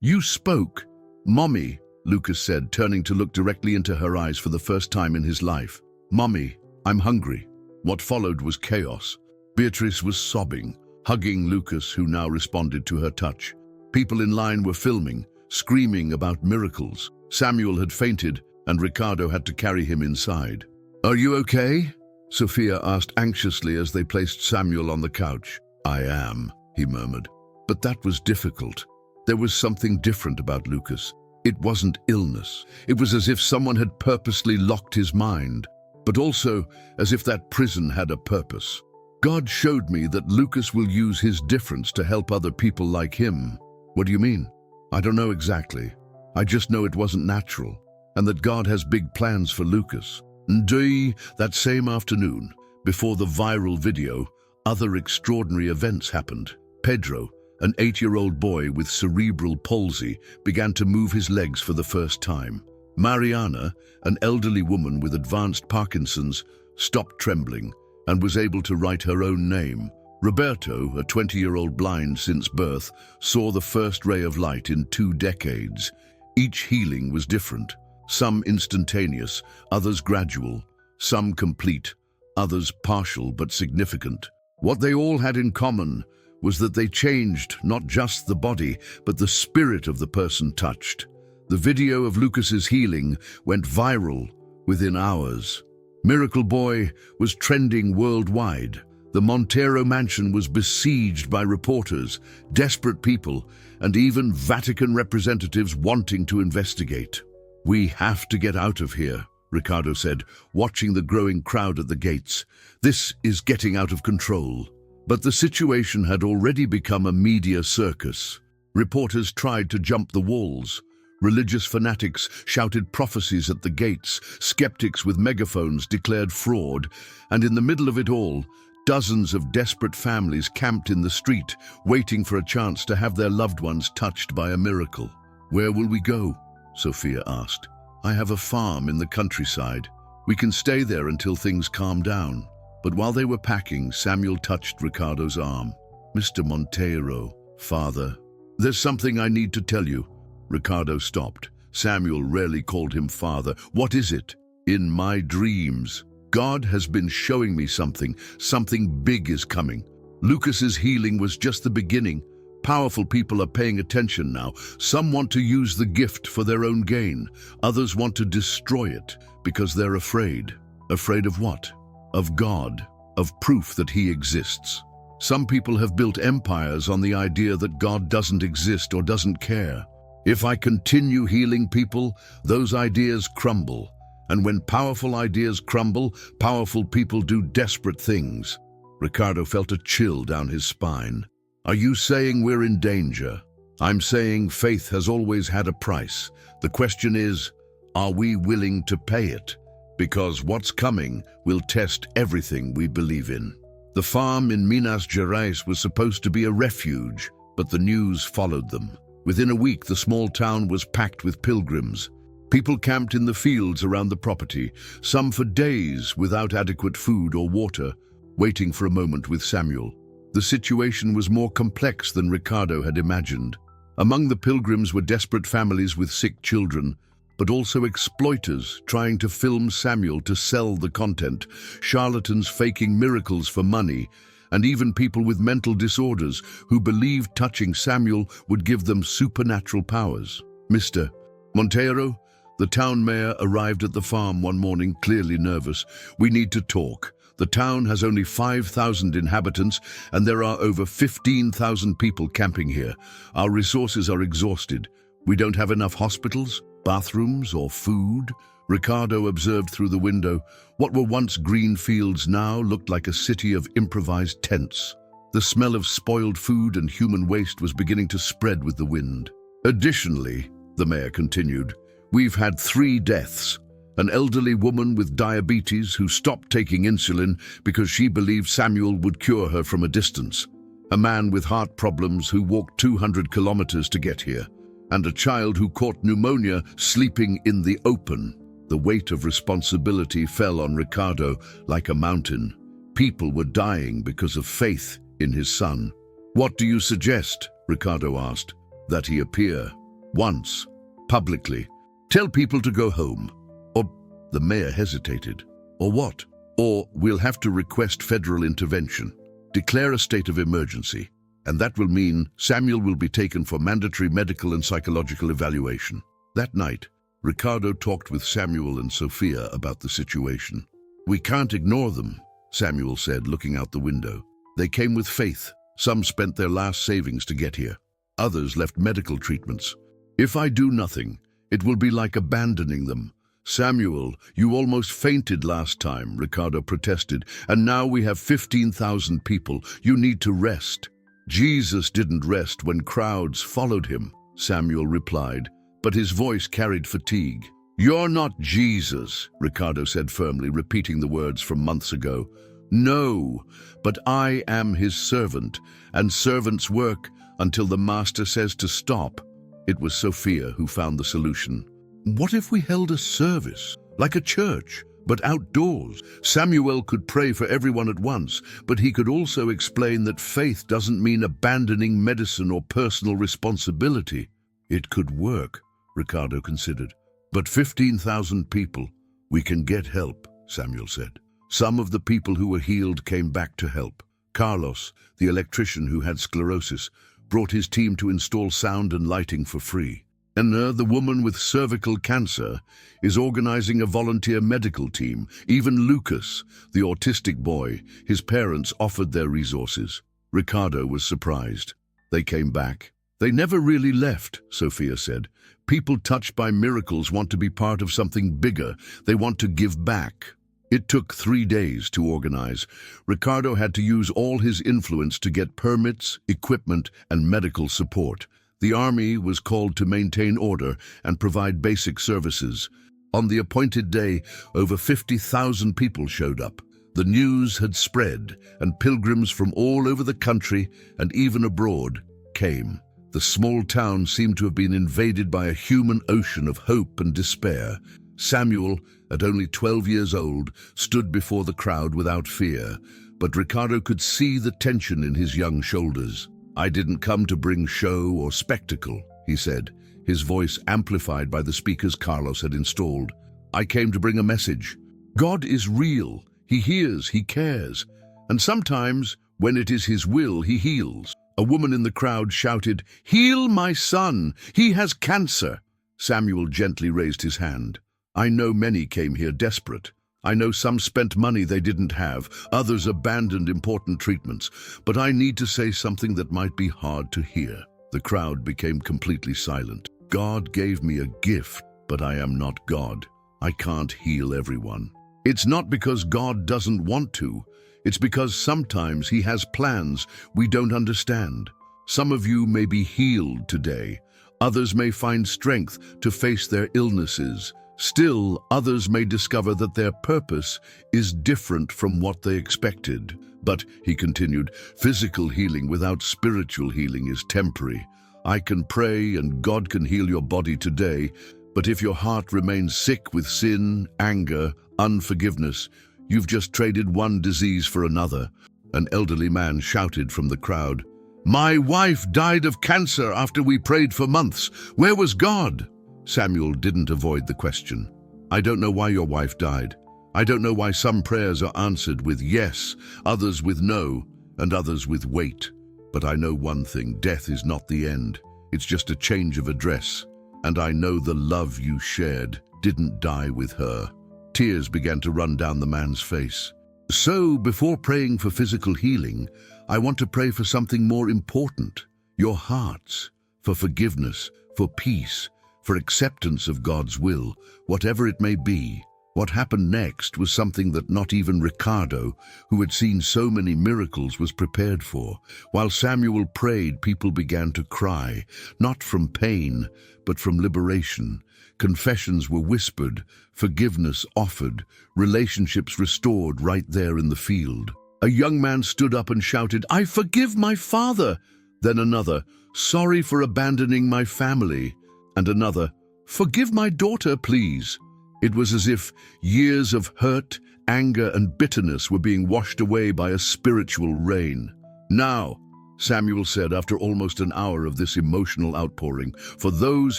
A: you spoke. Mommy, Lucas said, turning to look directly into her eyes for the first time in his life. Mommy, I'm hungry. What followed was chaos. Beatrice was sobbing, hugging Lucas, who now responded to her touch. People in line were filming, screaming about miracles. Samuel had fainted, and Ricardo had to carry him inside. Are you okay? Sophia asked anxiously as they placed Samuel on the couch. I am, he murmured. But that was difficult. There was something different about Lucas. It wasn't illness. It was as if someone had purposely locked his mind, but also as if that prison had a purpose. God showed me that Lucas will use his difference to help other people like him. What do you mean? I don't know exactly. I just know it wasn't natural, and that God has big plans for Lucas. That same afternoon, before the viral video, other extraordinary events happened. Pedro, an 8-year-old boy with cerebral palsy, began to move his legs for the first time. Mariana, an elderly woman with advanced Parkinson's, stopped trembling and was able to write her own name. Roberto, a 20-year-old blind since birth, saw the first ray of light in 2 decades. Each healing was different. Some instantaneous, others gradual, some complete, others partial but significant. What they all had in common was that they changed not just the body, but the spirit of the person touched. The video of Lucas's healing went viral within hours. Miracle Boy was trending worldwide. The Montero mansion was besieged by reporters, desperate people, and even Vatican representatives wanting to investigate. We have to get out of here, Ricardo said, watching the growing crowd at the gates. This is getting out of control. But the situation had already become a media circus. Reporters tried to jump the walls. Religious fanatics shouted prophecies at the gates. Skeptics with megaphones declared fraud. And in the middle of it all, dozens of desperate families camped in the street, waiting for a chance to have their loved ones touched by a miracle. Where will we go? Sophia asked. I have a farm in the countryside. We can stay there until things calm down. But while they were packing, Samuel touched Ricardo's arm. Mr. Montero, father, There's something I need to tell you. Ricardo stopped. Samuel rarely called him father. What is it? In my dreams, God has been showing me something. Something big is coming. Lucas's healing was just the beginning. Powerful people are paying attention now. Some want to use the gift for their own gain. Others want to destroy it because they're afraid. Afraid of what? Of God, of proof that He exists. Some people have built empires on the idea that God doesn't exist or doesn't care. If I continue healing people, those ideas crumble. And when powerful ideas crumble, powerful people do desperate things. Ricardo felt a chill down his spine. Are you saying we're in danger? I'm saying faith has always had a price. The question is, are we willing to pay it? Because what's coming will test everything we believe in. The farm in Minas Gerais was supposed to be a refuge, but the news followed them. Within a week, the small town was packed with pilgrims. People camped in the fields around the property, some for days without adequate food or water, waiting for a moment with Samuel. The situation was more complex than Ricardo had imagined. Among the pilgrims were desperate families with sick children, but also exploiters trying to film Samuel to sell the content, charlatans faking miracles for money, and even people with mental disorders who believed touching Samuel would give them supernatural powers. Mr. Monteiro, the town mayor, arrived at the farm one morning, clearly nervous. We need to talk. The town has only 5,000 inhabitants, and there are over 15,000 people camping here. Our resources are exhausted. We don't have enough hospitals, bathrooms, or food. Ricardo observed through the window. What were once green fields now looked like a city of improvised tents. The smell of spoiled food and human waste was beginning to spread with the wind. Additionally, the mayor continued, we've had 3 deaths. An elderly woman with diabetes who stopped taking insulin because she believed Samuel would cure her from a distance. A man with heart problems who walked 200 kilometers to get here. And a child who caught pneumonia sleeping in the open. The weight of responsibility fell on Ricardo like a mountain. People were dying because of faith in his son. What do you suggest? Ricardo asked. That he appear. Once. Publicly. Tell people to go home. Or, the mayor hesitated. Or what? Or, we'll have to request federal intervention. Declare a state of emergency. And that will mean Samuel will be taken for mandatory medical and psychological evaluation. That night, Ricardo talked with Samuel and Sophia about the situation. We can't ignore them, Samuel said, looking out the window. They came with faith. Some spent their last savings to get here. Others left medical treatments. If I do nothing, it will be like abandoning them. Samuel, you almost fainted last time, Ricardo protested, and now we have 15,000 people. You need to rest. Jesus didn't rest when crowds followed him, Samuel replied, but his voice carried fatigue. You're not Jesus, Ricardo said firmly, repeating the words from months ago. No, but I am his servant, and servants work until the master says to stop. It was Sophia who found the solution. What if we held a service, like a church, but outdoors? Samuel could pray for everyone at once, but he could also explain that faith doesn't mean abandoning medicine or personal responsibility. It could work, Ricardo considered. But 15,000 people, we can get help, Samuel said. Some of the people who were healed came back to help. Carlos, the electrician who had sclerosis, brought his team to install sound and lighting for free. Anna, the woman with cervical cancer, is organizing a volunteer medical team. Even Lucas, the autistic boy, his parents offered their resources. Ricardo was surprised. They came back. They never really left, Sophia said. People touched by miracles want to be part of something bigger. They want to give back. It took 3 days to organize. Ricardo had to use all his influence to get permits, equipment, and medical support. The army was called to maintain order and provide basic services. On the appointed day, over 50,000 people showed up. The news had spread, and pilgrims from all over the country and even abroad came. The small town seemed to have been invaded by a human ocean of hope and despair. Samuel, at only 12 years old, stood before the crowd without fear, but Ricardo could see the tension in his young shoulders. "I didn't come to bring show or spectacle," he said, his voice amplified by the speakers Carlos had installed. "I came to bring a message. God is real. He hears, he cares. And sometimes, when it is his will, he heals." A woman in the crowd shouted, "Heal my son! He has cancer!" Samuel gently raised his hand. "I know many came here desperate. I know some spent money they didn't have, others abandoned important treatments, but I need to say something that might be hard to hear." The crowd became completely silent. "God gave me a gift, but I am not God. I can't heal everyone. It's not because God doesn't want to. It's because sometimes he has plans we don't understand. Some of you may be healed today. Others may find strength to face their illnesses. Still, others may discover that their purpose is different from what they expected. But, he continued, physical healing without spiritual healing is temporary. I can pray and God can heal your body today, but if your heart remains sick with sin, anger, unforgiveness, you've just traded one disease for another. An elderly man shouted from the crowd, "My wife died of cancer after we prayed for months. Where was God?" Samuel didn't avoid the question. "I don't know why your wife died. I don't know why some prayers are answered with yes, others with no, and others with wait. But I know one thing, death is not the end. It's just a change of address. And I know the love you shared didn't die with her." Tears began to run down the man's face. "So, before praying for physical healing, I want to pray for something more important. Your hearts, for forgiveness, for peace, for acceptance of God's will, whatever it may be." What happened next was something that not even Ricardo, who had seen so many miracles, was prepared for. While Samuel prayed, people began to cry, not from pain, but from liberation. Confessions were whispered, forgiveness offered, relationships restored right there in the field. A young man stood up and shouted, "I forgive my father!" Then another, "Sorry for abandoning my family." And another, "Forgive my daughter, please." It was as if years of hurt, anger, and bitterness were being washed away by a spiritual rain. "Now," Samuel said after almost an hour of this emotional outpouring, "for those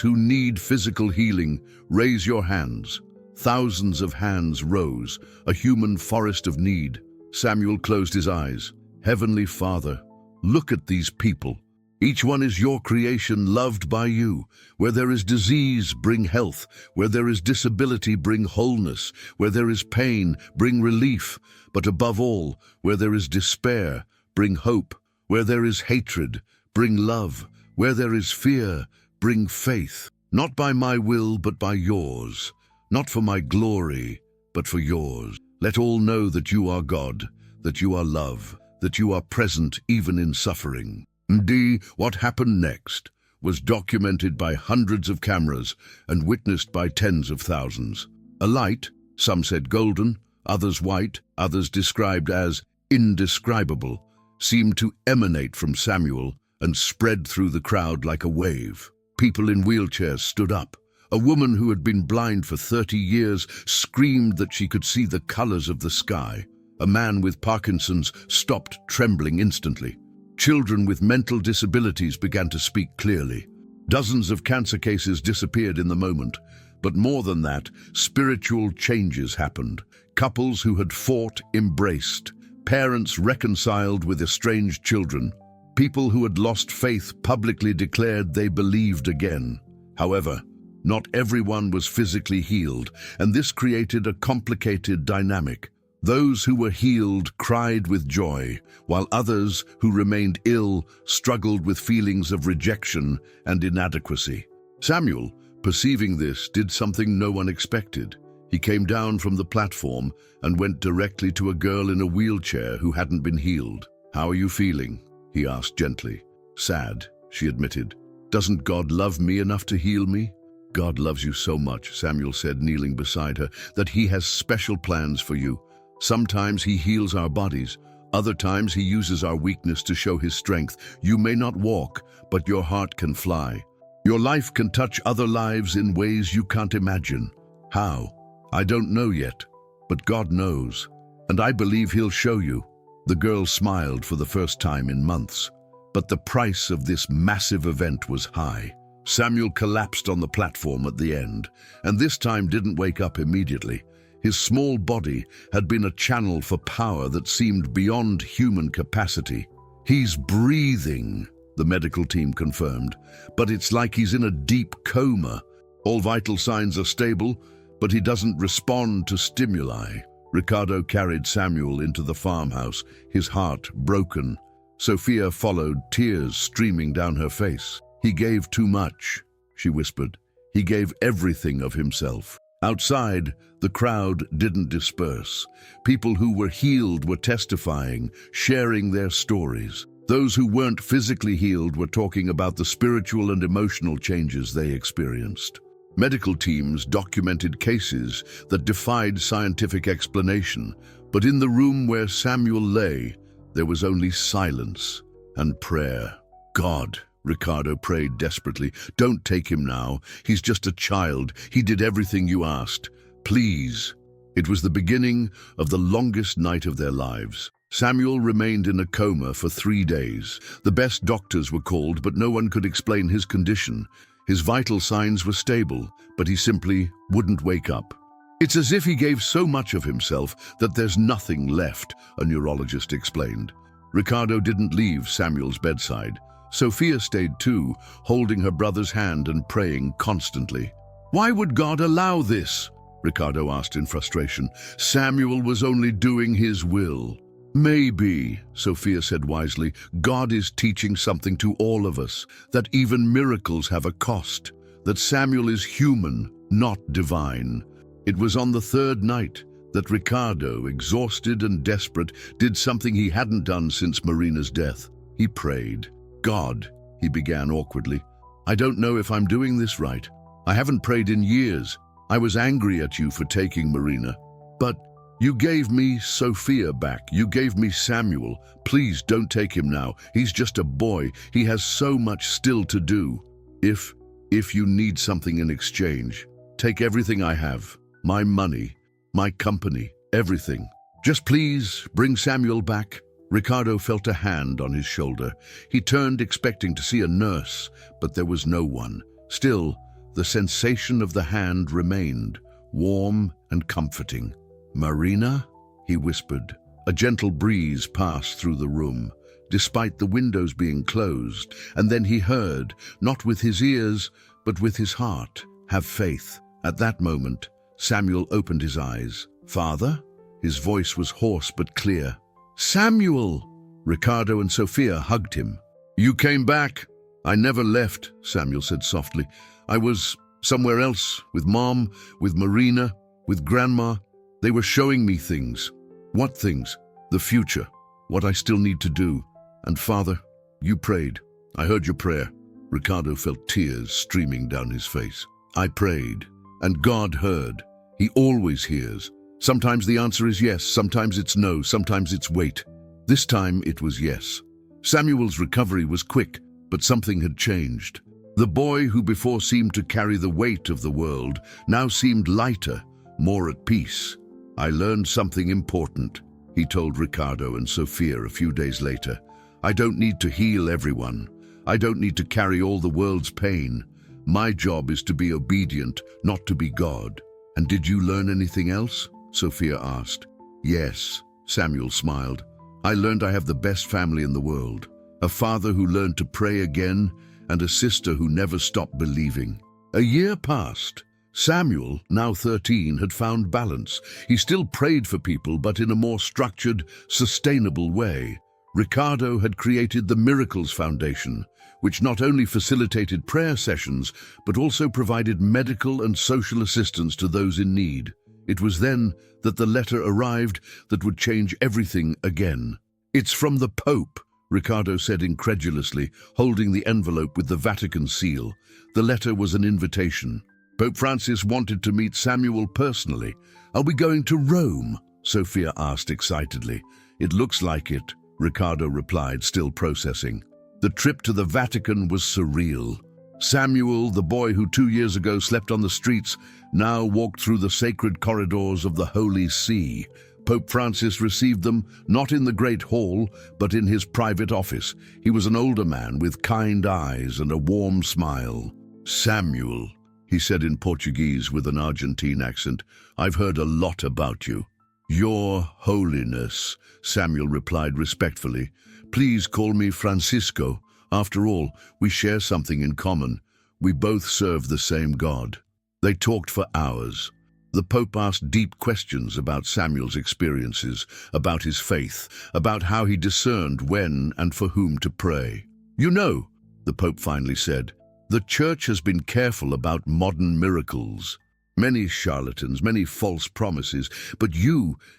A: who need physical healing, raise your hands." Thousands of hands rose, a human forest of need. Samuel closed his eyes. "Heavenly Father, look at these people. Each one is your creation, loved by you. Where there is disease, bring health. Where there is disability, bring wholeness. Where there is pain, bring relief. But above all, where there is despair, bring hope. Where there is hatred, bring love. Where there is fear, bring faith. Not by my will, but by yours. Not for my glory, but for yours. Let all know that you are God, that you are love, that you are present even in suffering." Indeed, what happened next was documented by hundreds of cameras and witnessed by tens of thousands. A light, some said golden, others white, others described as indescribable, seemed to emanate from Samuel and spread through the crowd like a wave. People in wheelchairs stood up. A woman who had been blind for 30 years screamed that she could see the colors of the sky. A man with Parkinson's stopped trembling instantly. Children with mental disabilities began to speak clearly. Dozens of cancer cases disappeared in the moment, but more than that, spiritual changes happened. Couples who had fought embraced. Parents reconciled with estranged children. People who had lost faith publicly declared they believed again. However, not everyone was physically healed, and this created a complicated dynamic. Those who were healed cried with joy, while others who remained ill struggled with feelings of rejection and inadequacy. Samuel, perceiving this, did something no one expected. He came down from the platform and went directly to a girl in a wheelchair who hadn't been healed. "How are you feeling?" he asked gently. "Sad," she admitted. "Doesn't God love me enough to heal me?" "God loves you so much," Samuel said, kneeling beside her, "that he has special plans for you. Sometimes he heals our bodies. Other times he uses our weakness to show his strength. You may not walk, but your heart can fly. Your life can touch other lives in ways you can't imagine. How? I don't know yet, but God knows, and I believe he'll show you." The girl smiled for the first time in months. But the price of this massive event was high. Samuel collapsed on the platform at the end, and this time didn't wake up immediately. His small body had been a channel for power that seemed beyond human capacity. "He's breathing," the medical team confirmed, "but it's like he's in a deep coma. All vital signs are stable, but he doesn't respond to stimuli." Ricardo carried Samuel into the farmhouse, his heart broken. Sophia followed, tears streaming down her face. "He gave too much," she whispered. "He gave everything of himself." Outside, the crowd didn't disperse. People who were healed were testifying, sharing their stories. Those who weren't physically healed were talking about the spiritual and emotional changes they experienced. Medical teams documented cases that defied scientific explanation, but in the room where Samuel lay, there was only silence and prayer. "God," Ricardo prayed desperately, "don't take him now. He's just a child. He did everything you asked. Please." It was the beginning of the longest night of their lives. Samuel remained in a coma for 3 days. The best doctors were called, but no one could explain his condition. His vital signs were stable, but he simply wouldn't wake up. "It's as if he gave so much of himself that there's nothing left," a neurologist explained. Ricardo didn't leave Samuel's bedside. Sophia stayed too, holding her brother's hand and praying constantly. "Why would God allow this?" Ricardo asked in frustration. "Samuel was only doing his will." "Maybe," Sophia said wisely, "God is teaching something to all of us, that even miracles have a cost, that Samuel is human, not divine." It was on the 3rd night that Ricardo, exhausted and desperate, did something he hadn't done since Marina's death. He prayed. "God," he began awkwardly, "I don't know if I'm doing this right. I haven't prayed in years. I was angry at you for taking Marina. But you gave me Sophia back. You gave me Samuel. Please don't take him now. He's just a boy. He has so much still to do. If you need something in exchange, take everything I have. My money, my company, everything. Just please bring Samuel back." Ricardo felt a hand on his shoulder. He turned, expecting to see a nurse, but there was no one. Still, the sensation of the hand remained, warm and comforting. "Marina?" he whispered. A gentle breeze passed through the room, despite the windows being closed, and then he heard, not with his ears, but with his heart, "Have faith." At that moment, Samuel opened his eyes. "Father?" His voice was hoarse but clear. "Samuel!" Ricardo and Sophia hugged him. "You came back." "I never left," Samuel said softly. "I was somewhere else, with Mom, with Marina, with Grandma. They were showing me things." "What things?" "The future, what I still need to do. And Father, you prayed. I heard your prayer." Ricardo felt tears streaming down his face. "I prayed, and God heard. He always hears. Sometimes the answer is yes, sometimes it's no, sometimes it's wait. This time it was yes." Samuel's recovery was quick, but something had changed. The boy who before seemed to carry the weight of the world now seemed lighter, more at peace. "I learned something important," he told Ricardo and Sophia a few days later. "I don't need to heal everyone. I don't need to carry all the world's pain. My job is to be obedient, not to be God." "And did you learn anything else?" Sophia asked. "Yes," Samuel smiled. "I learned I have the best family in the world. A father who learned to pray again, and a sister who never stopped believing." A year passed. Samuel, now 13, had found balance. He still prayed for people, but in a more structured, sustainable way. Ricardo had created the Miracles Foundation, which not only facilitated prayer sessions, but also provided medical and social assistance to those in need. It was then that the letter arrived that would change everything again. "It's from the Pope," Ricardo said incredulously, holding the envelope with the Vatican seal. The letter was an invitation. Pope Francis wanted to meet Samuel personally. "Are we going to Rome?" Sophia asked excitedly. "It looks like it," Ricardo replied, still processing. The trip to the Vatican was surreal. Samuel, the boy who 2 years ago slept on the streets, now walked through the sacred corridors of the Holy See. Pope Francis received them not in the Great Hall, but in his private office. He was an older man with kind eyes and a warm smile. "Samuel," he said in Portuguese with an Argentine accent, "I've heard a lot about you." "Your Holiness," Samuel replied respectfully. "Please call me Francisco. After all, we share something in common. We both serve the same God." They talked for hours. The Pope asked deep questions about Samuel's experiences, about his faith, about how he discerned when and for whom to pray. "You know," the Pope finally said, "the Church has been careful about modern miracles. Many charlatans, many false promises, but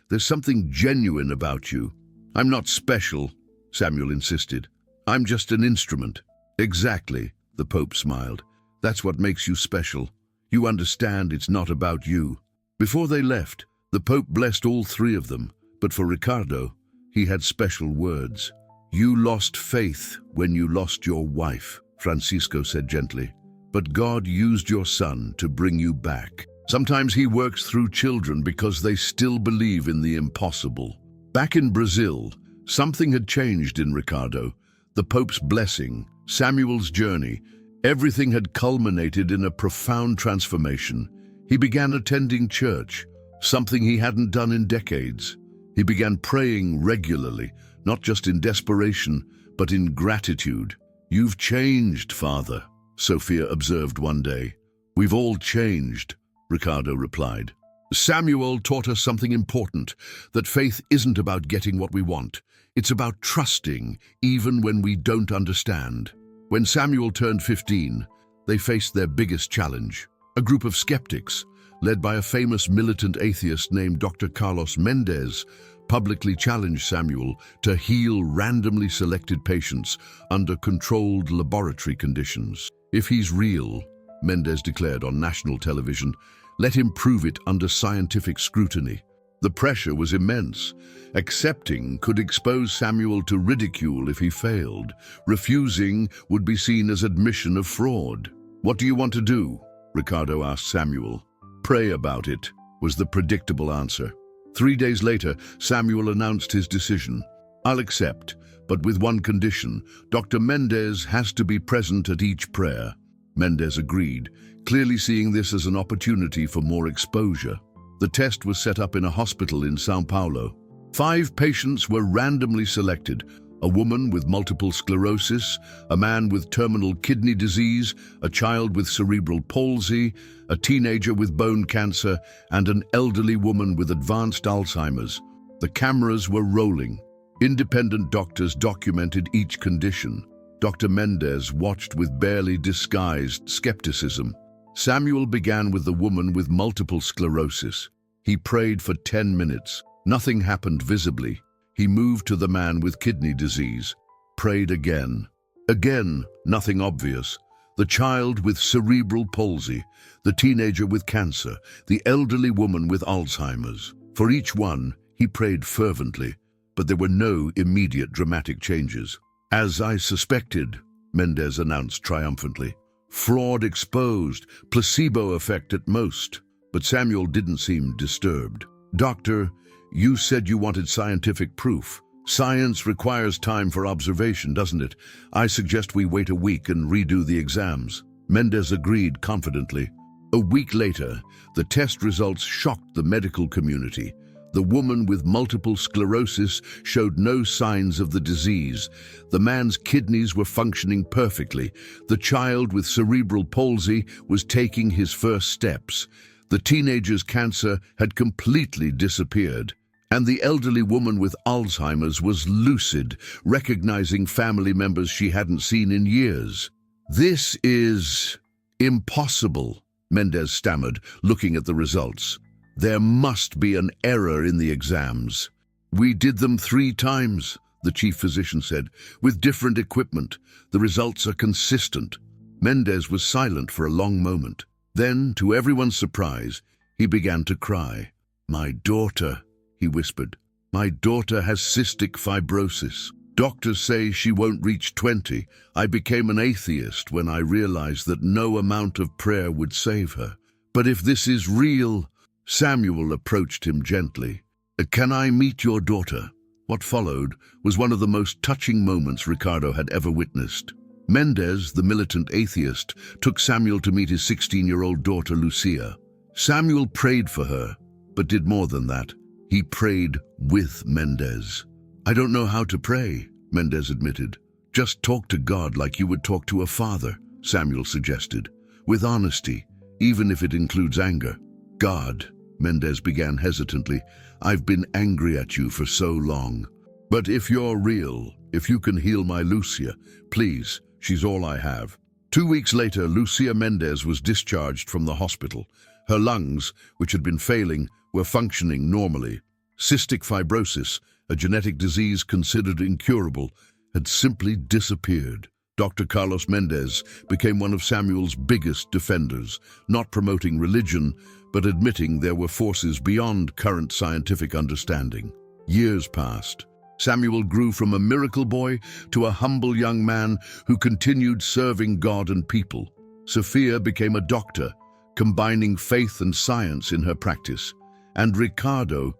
A: there's something genuine about you." "I'm not special," Samuel insisted. "I'm just an instrument." "Exactly," the Pope smiled. "That's what makes you special. You understand it's not about you." Before they left, the Pope blessed all three of them, but for Ricardo, he had special words. "You lost faith when you lost your wife," Francisco said gently, "but God used your son to bring you back. Sometimes he works through children because they still believe in the impossible." Back in Brazil, something had changed in Ricardo. The Pope's blessing, Samuel's journey, everything had culminated in a profound transformation. He began attending church, something he hadn't done in decades. He began praying regularly, not just in desperation, but in gratitude. "You've changed, Father," Sophia observed one day. "We've all changed," Ricardo replied. "Samuel taught us something important, that faith isn't about getting what we want. It's about trusting, even when we don't understand." When Samuel turned 15, they faced their biggest challenge. A group of skeptics, led by a famous militant atheist named Dr. Carlos Mendez, publicly challenged Samuel to heal randomly selected patients under controlled laboratory conditions. "If he's real," Mendez declared on national television, "let him prove it under scientific scrutiny." The pressure was immense. Accepting could expose Samuel to ridicule if he failed. Refusing would be seen as admission of fraud. "What do you want to do?" Ricardo asked Samuel. "Pray about it," was the predictable answer. 3 days later, Samuel announced his decision. "I'll accept, but with one condition. Dr. Mendez has to be present at each prayer." Mendez agreed, clearly seeing this as an opportunity for more exposure. The test was set up in a hospital in São Paulo. 5 patients were randomly selected: a woman with multiple sclerosis, a man with terminal kidney disease, a child with cerebral palsy, a teenager with bone cancer, and an elderly woman with advanced Alzheimer's. The cameras were rolling. Independent doctors documented each condition. Dr. Mendez watched with barely disguised skepticism. Samuel began with the woman with multiple sclerosis. He prayed for 10 minutes. Nothing happened visibly. He moved to the man with kidney disease, prayed again. Again, nothing obvious. The child with cerebral palsy, the teenager with cancer, the elderly woman with Alzheimer's. For each one, he prayed fervently, but there were no immediate dramatic changes. "As I suspected," Mendez announced triumphantly. "Fraud exposed, placebo effect at most." But Samuel didn't seem disturbed. "Doctor, you said you wanted scientific proof. Science requires time for observation, doesn't it? I suggest we wait a week and redo the exams." Mendez agreed confidently. A week later, the test results shocked the medical community. The woman with multiple sclerosis showed no signs of the disease. The man's kidneys were functioning perfectly. The child with cerebral palsy was taking his first steps. The teenager's cancer had completely disappeared. And the elderly woman with Alzheimer's was lucid, recognizing family members she hadn't seen in years. "This is impossible," Mendez stammered, looking at the results. "There must be an error in the exams." "We did them 3 times, the chief physician said, "with different equipment. The results are consistent." Mendez was silent for a long moment. Then, to everyone's surprise, he began to cry. "My daughter," he whispered. "My daughter has cystic fibrosis. Doctors say she won't reach 20. I became an atheist when I realized that no amount of prayer would save her. But if this is real..." Samuel approached him gently. Can I meet your daughter?" What followed was one of the most touching moments Ricardo had ever witnessed. Mendez, the militant atheist, took Samuel to meet his 16-year-old daughter, Lucia. Samuel prayed for her, but did more than that. He prayed with Mendez. "I don't know how to pray," Mendez admitted. "Just talk to God like you would talk to a father," Samuel suggested, "with honesty, even if it includes anger." "God," Mendez began hesitantly, "I've been angry at you for so long. But if you're real, if you can heal my Lucia, please, she's all I have." 2 weeks later, Lucia Mendez was discharged from the hospital. Her lungs, which had been failing, were functioning normally. Cystic fibrosis, a genetic disease considered incurable, had simply disappeared. Dr. Carlos Mendez became one of Samuel's biggest defenders, not promoting religion, but admitting there were forces beyond current scientific understanding. Years passed. Samuel grew from a miracle boy to a humble young man who continued serving God and people. Sophia became a doctor, combining faith and science in her practice. And Ricardo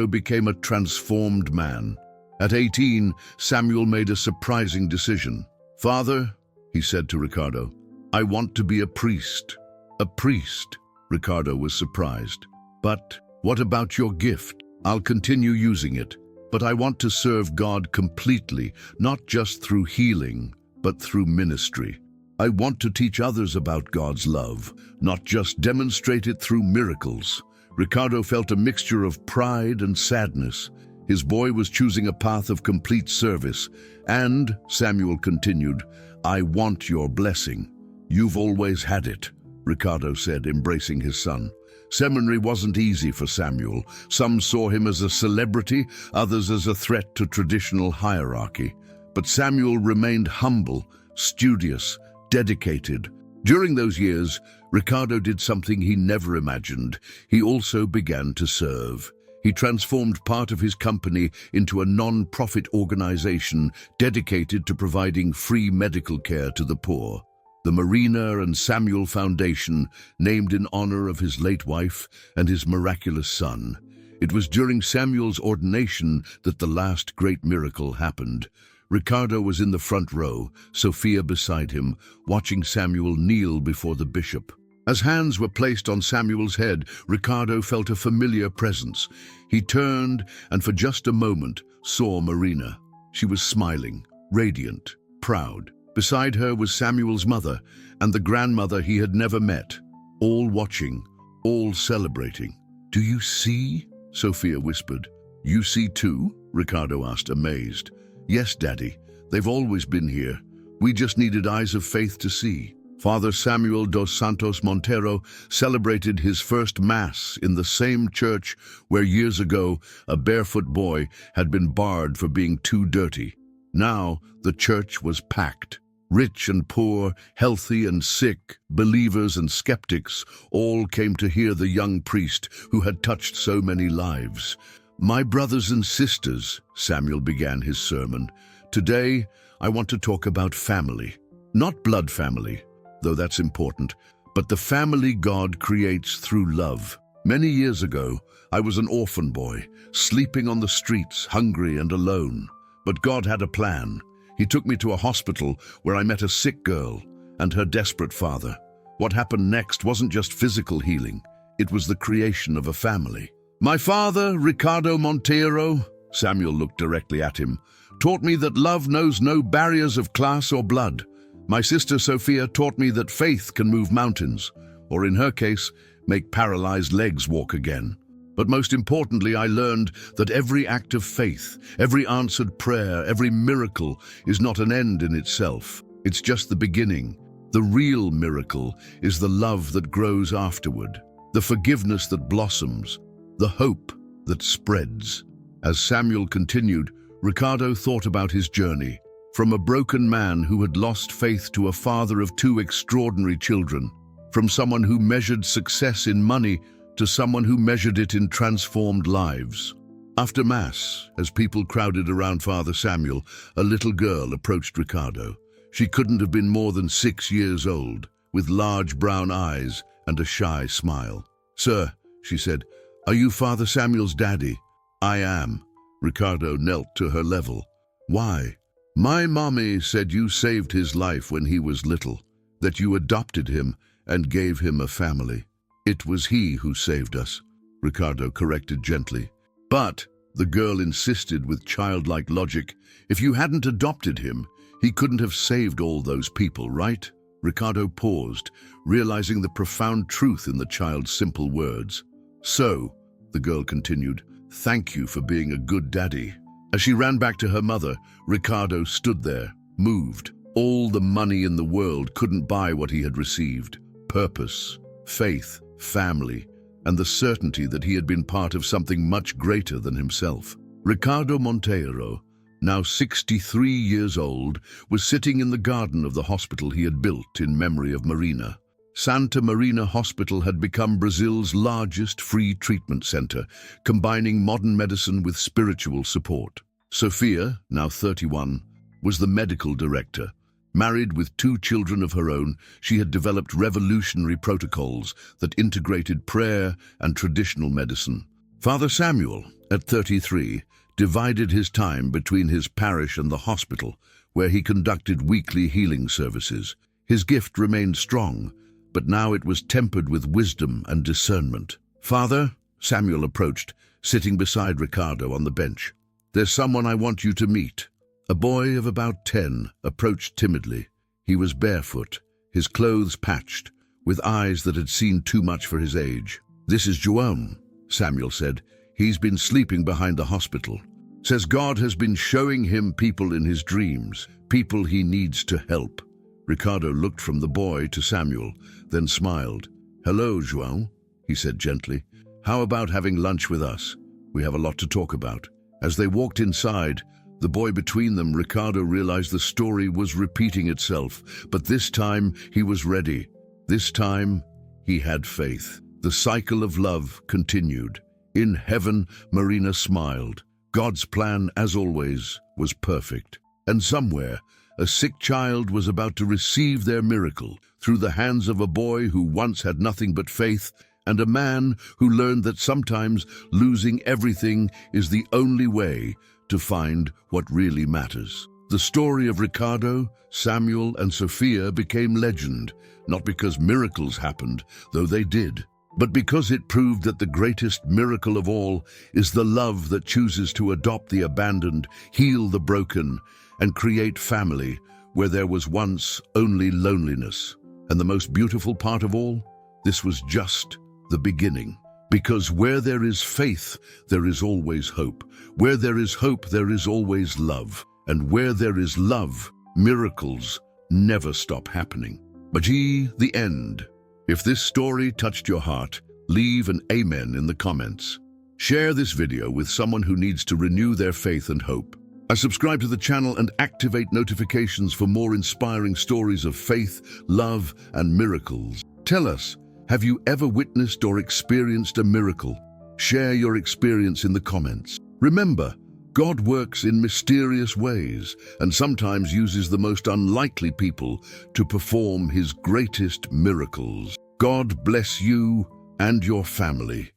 A: became a transformed man. At 18, Samuel made a surprising decision. "Father," he said to Ricardo, "I want to be a priest." "A priest?" Ricardo was surprised. "But what about your gift?" "I'll continue using it, but I want to serve God completely, not just through healing, but through ministry. I want to teach others about God's love, not just demonstrate it through miracles." Ricardo felt a mixture of pride and sadness. His boy was choosing a path of complete service. "And," Samuel continued, "I want your blessing." "You've always had it," Ricardo said, embracing his son. Seminary wasn't easy for Samuel. Some saw him as a celebrity, others as a threat to traditional hierarchy. But Samuel remained humble, studious, dedicated. During those years, Ricardo did something he never imagined. He also began to serve. He transformed part of his company into a non-profit organization dedicated to providing free medical care to the poor. The Marina and Samuel Foundation, named in honor of his late wife and his miraculous son. It was during Samuel's ordination that the last great miracle happened. Ricardo was in the front row, Sophia beside him, watching Samuel kneel before the bishop. As hands were placed on Samuel's head, Ricardo felt a familiar presence. He turned and for just a moment saw Marina. She was smiling, radiant, proud. Beside her was Samuel's mother and the grandmother he had never met, all watching, all celebrating. "Do you see?" Sophia whispered. "You see too?" Ricardo asked, amazed. "Yes, Daddy. They've always been here. We just needed eyes of faith to see." Father Samuel dos Santos Montero celebrated his first Mass in the same church where years ago a barefoot boy had been barred for being too dirty. Now the church was packed. Rich and poor, healthy and sick, believers and skeptics, all came to hear the young priest who had touched so many lives. "My brothers and sisters," Samuel began his sermon, "today I want to talk about family. Not blood family, though that's important, but the family God creates through love. Many years ago, I was an orphan boy, sleeping on the streets, hungry and alone. But God had a plan. He took me to a hospital where I met a sick girl and her desperate father. What happened next wasn't just physical healing. It was the creation of a family. My father, Ricardo Montero," Samuel looked directly at him, "taught me that love knows no barriers of class or blood. My sister Sophia taught me that faith can move mountains, or in her case, make paralyzed legs walk again. But most importantly, I learned that every act of faith, every answered prayer, every miracle is not an end in itself. It's just the beginning. The real miracle is the love that grows afterward, the forgiveness that blossoms, the hope that spreads." As Samuel continued, Ricardo thought about his journey. From a broken man who had lost faith to a father of 2 extraordinary children. From someone who measured success in money to someone who measured it in transformed lives. After Mass, as people crowded around Father Samuel, a little girl approached Ricardo. She couldn't have been more than 6 years old, with large brown eyes and a shy smile. "Sir," she said, "Are you Father Samuel's daddy?" "I am." Ricardo knelt to her level. "Why?" "My mommy said you saved his life when he was little, that you adopted him and gave him a family." "It was he who saved us," Ricardo corrected gently. "But," the girl insisted with childlike logic, "if you hadn't adopted him, he couldn't have saved all those people, right?" Ricardo paused, realizing the profound truth in the child's simple words. "So," the girl continued, "thank you for being a good daddy." As she ran back to her mother, Ricardo stood there, moved. All the money in the world couldn't buy what he had received: purpose, faith, family, and the certainty that he had been part of something much greater than himself. Ricardo Monteiro, now 63 years old, was sitting in the garden of the hospital he had built in memory of Marina. Santa Marina Hospital had become Brazil's largest free treatment center, combining modern medicine with spiritual support. Sofia, now 31, was the medical director. Married with 2 children of her own, she had developed revolutionary protocols that integrated prayer and traditional medicine. Father Samuel, at 33, divided his time between his parish and the hospital, where he conducted weekly healing services. His gift remained strong, but now it was tempered with wisdom and discernment. "Father," Samuel approached, sitting beside Ricardo on the bench. "There's someone I want you to meet." A boy of about 10 approached timidly. He was barefoot, his clothes patched, with eyes that had seen too much for his age. "This is João," Samuel said. "He's been sleeping behind the hospital. Says God has been showing him people in his dreams, people he needs to help." Ricardo looked from the boy to Samuel, then smiled. "Hello, João," he said gently. "How about having lunch with us? We have a lot to talk about." As they walked inside, the boy between them, Ricardo realized the story was repeating itself, but this time he was ready. This time he had faith. The cycle of love continued. In heaven, Marina smiled. God's plan, as always, was perfect. And somewhere, a sick child was about to receive their miracle through the hands of a boy who once had nothing but faith, and a man who learned that sometimes losing everything is the only way to find what really matters. The story of Ricardo, Samuel, and Sofia became legend, not because miracles happened, though they did, but because it proved that the greatest miracle of all is the love that chooses to adopt the abandoned, heal the broken, and create family where there was once only loneliness. And the most beautiful part of all, this was just the beginning. Because where there is faith, there is always hope. Where there is hope, there is always love. And where there is love, miracles never stop happening. But the end. If this story touched your heart, leave an amen in the comments. Share this video with someone who needs to renew their faith and hope. Subscribe to the channel and activate notifications for more inspiring stories of faith, love, and miracles. Tell us, have you ever witnessed or experienced a miracle? Share your experience in the comments. Remember, God works in mysterious ways and sometimes uses the most unlikely people to perform his greatest miracles. God bless you and your family.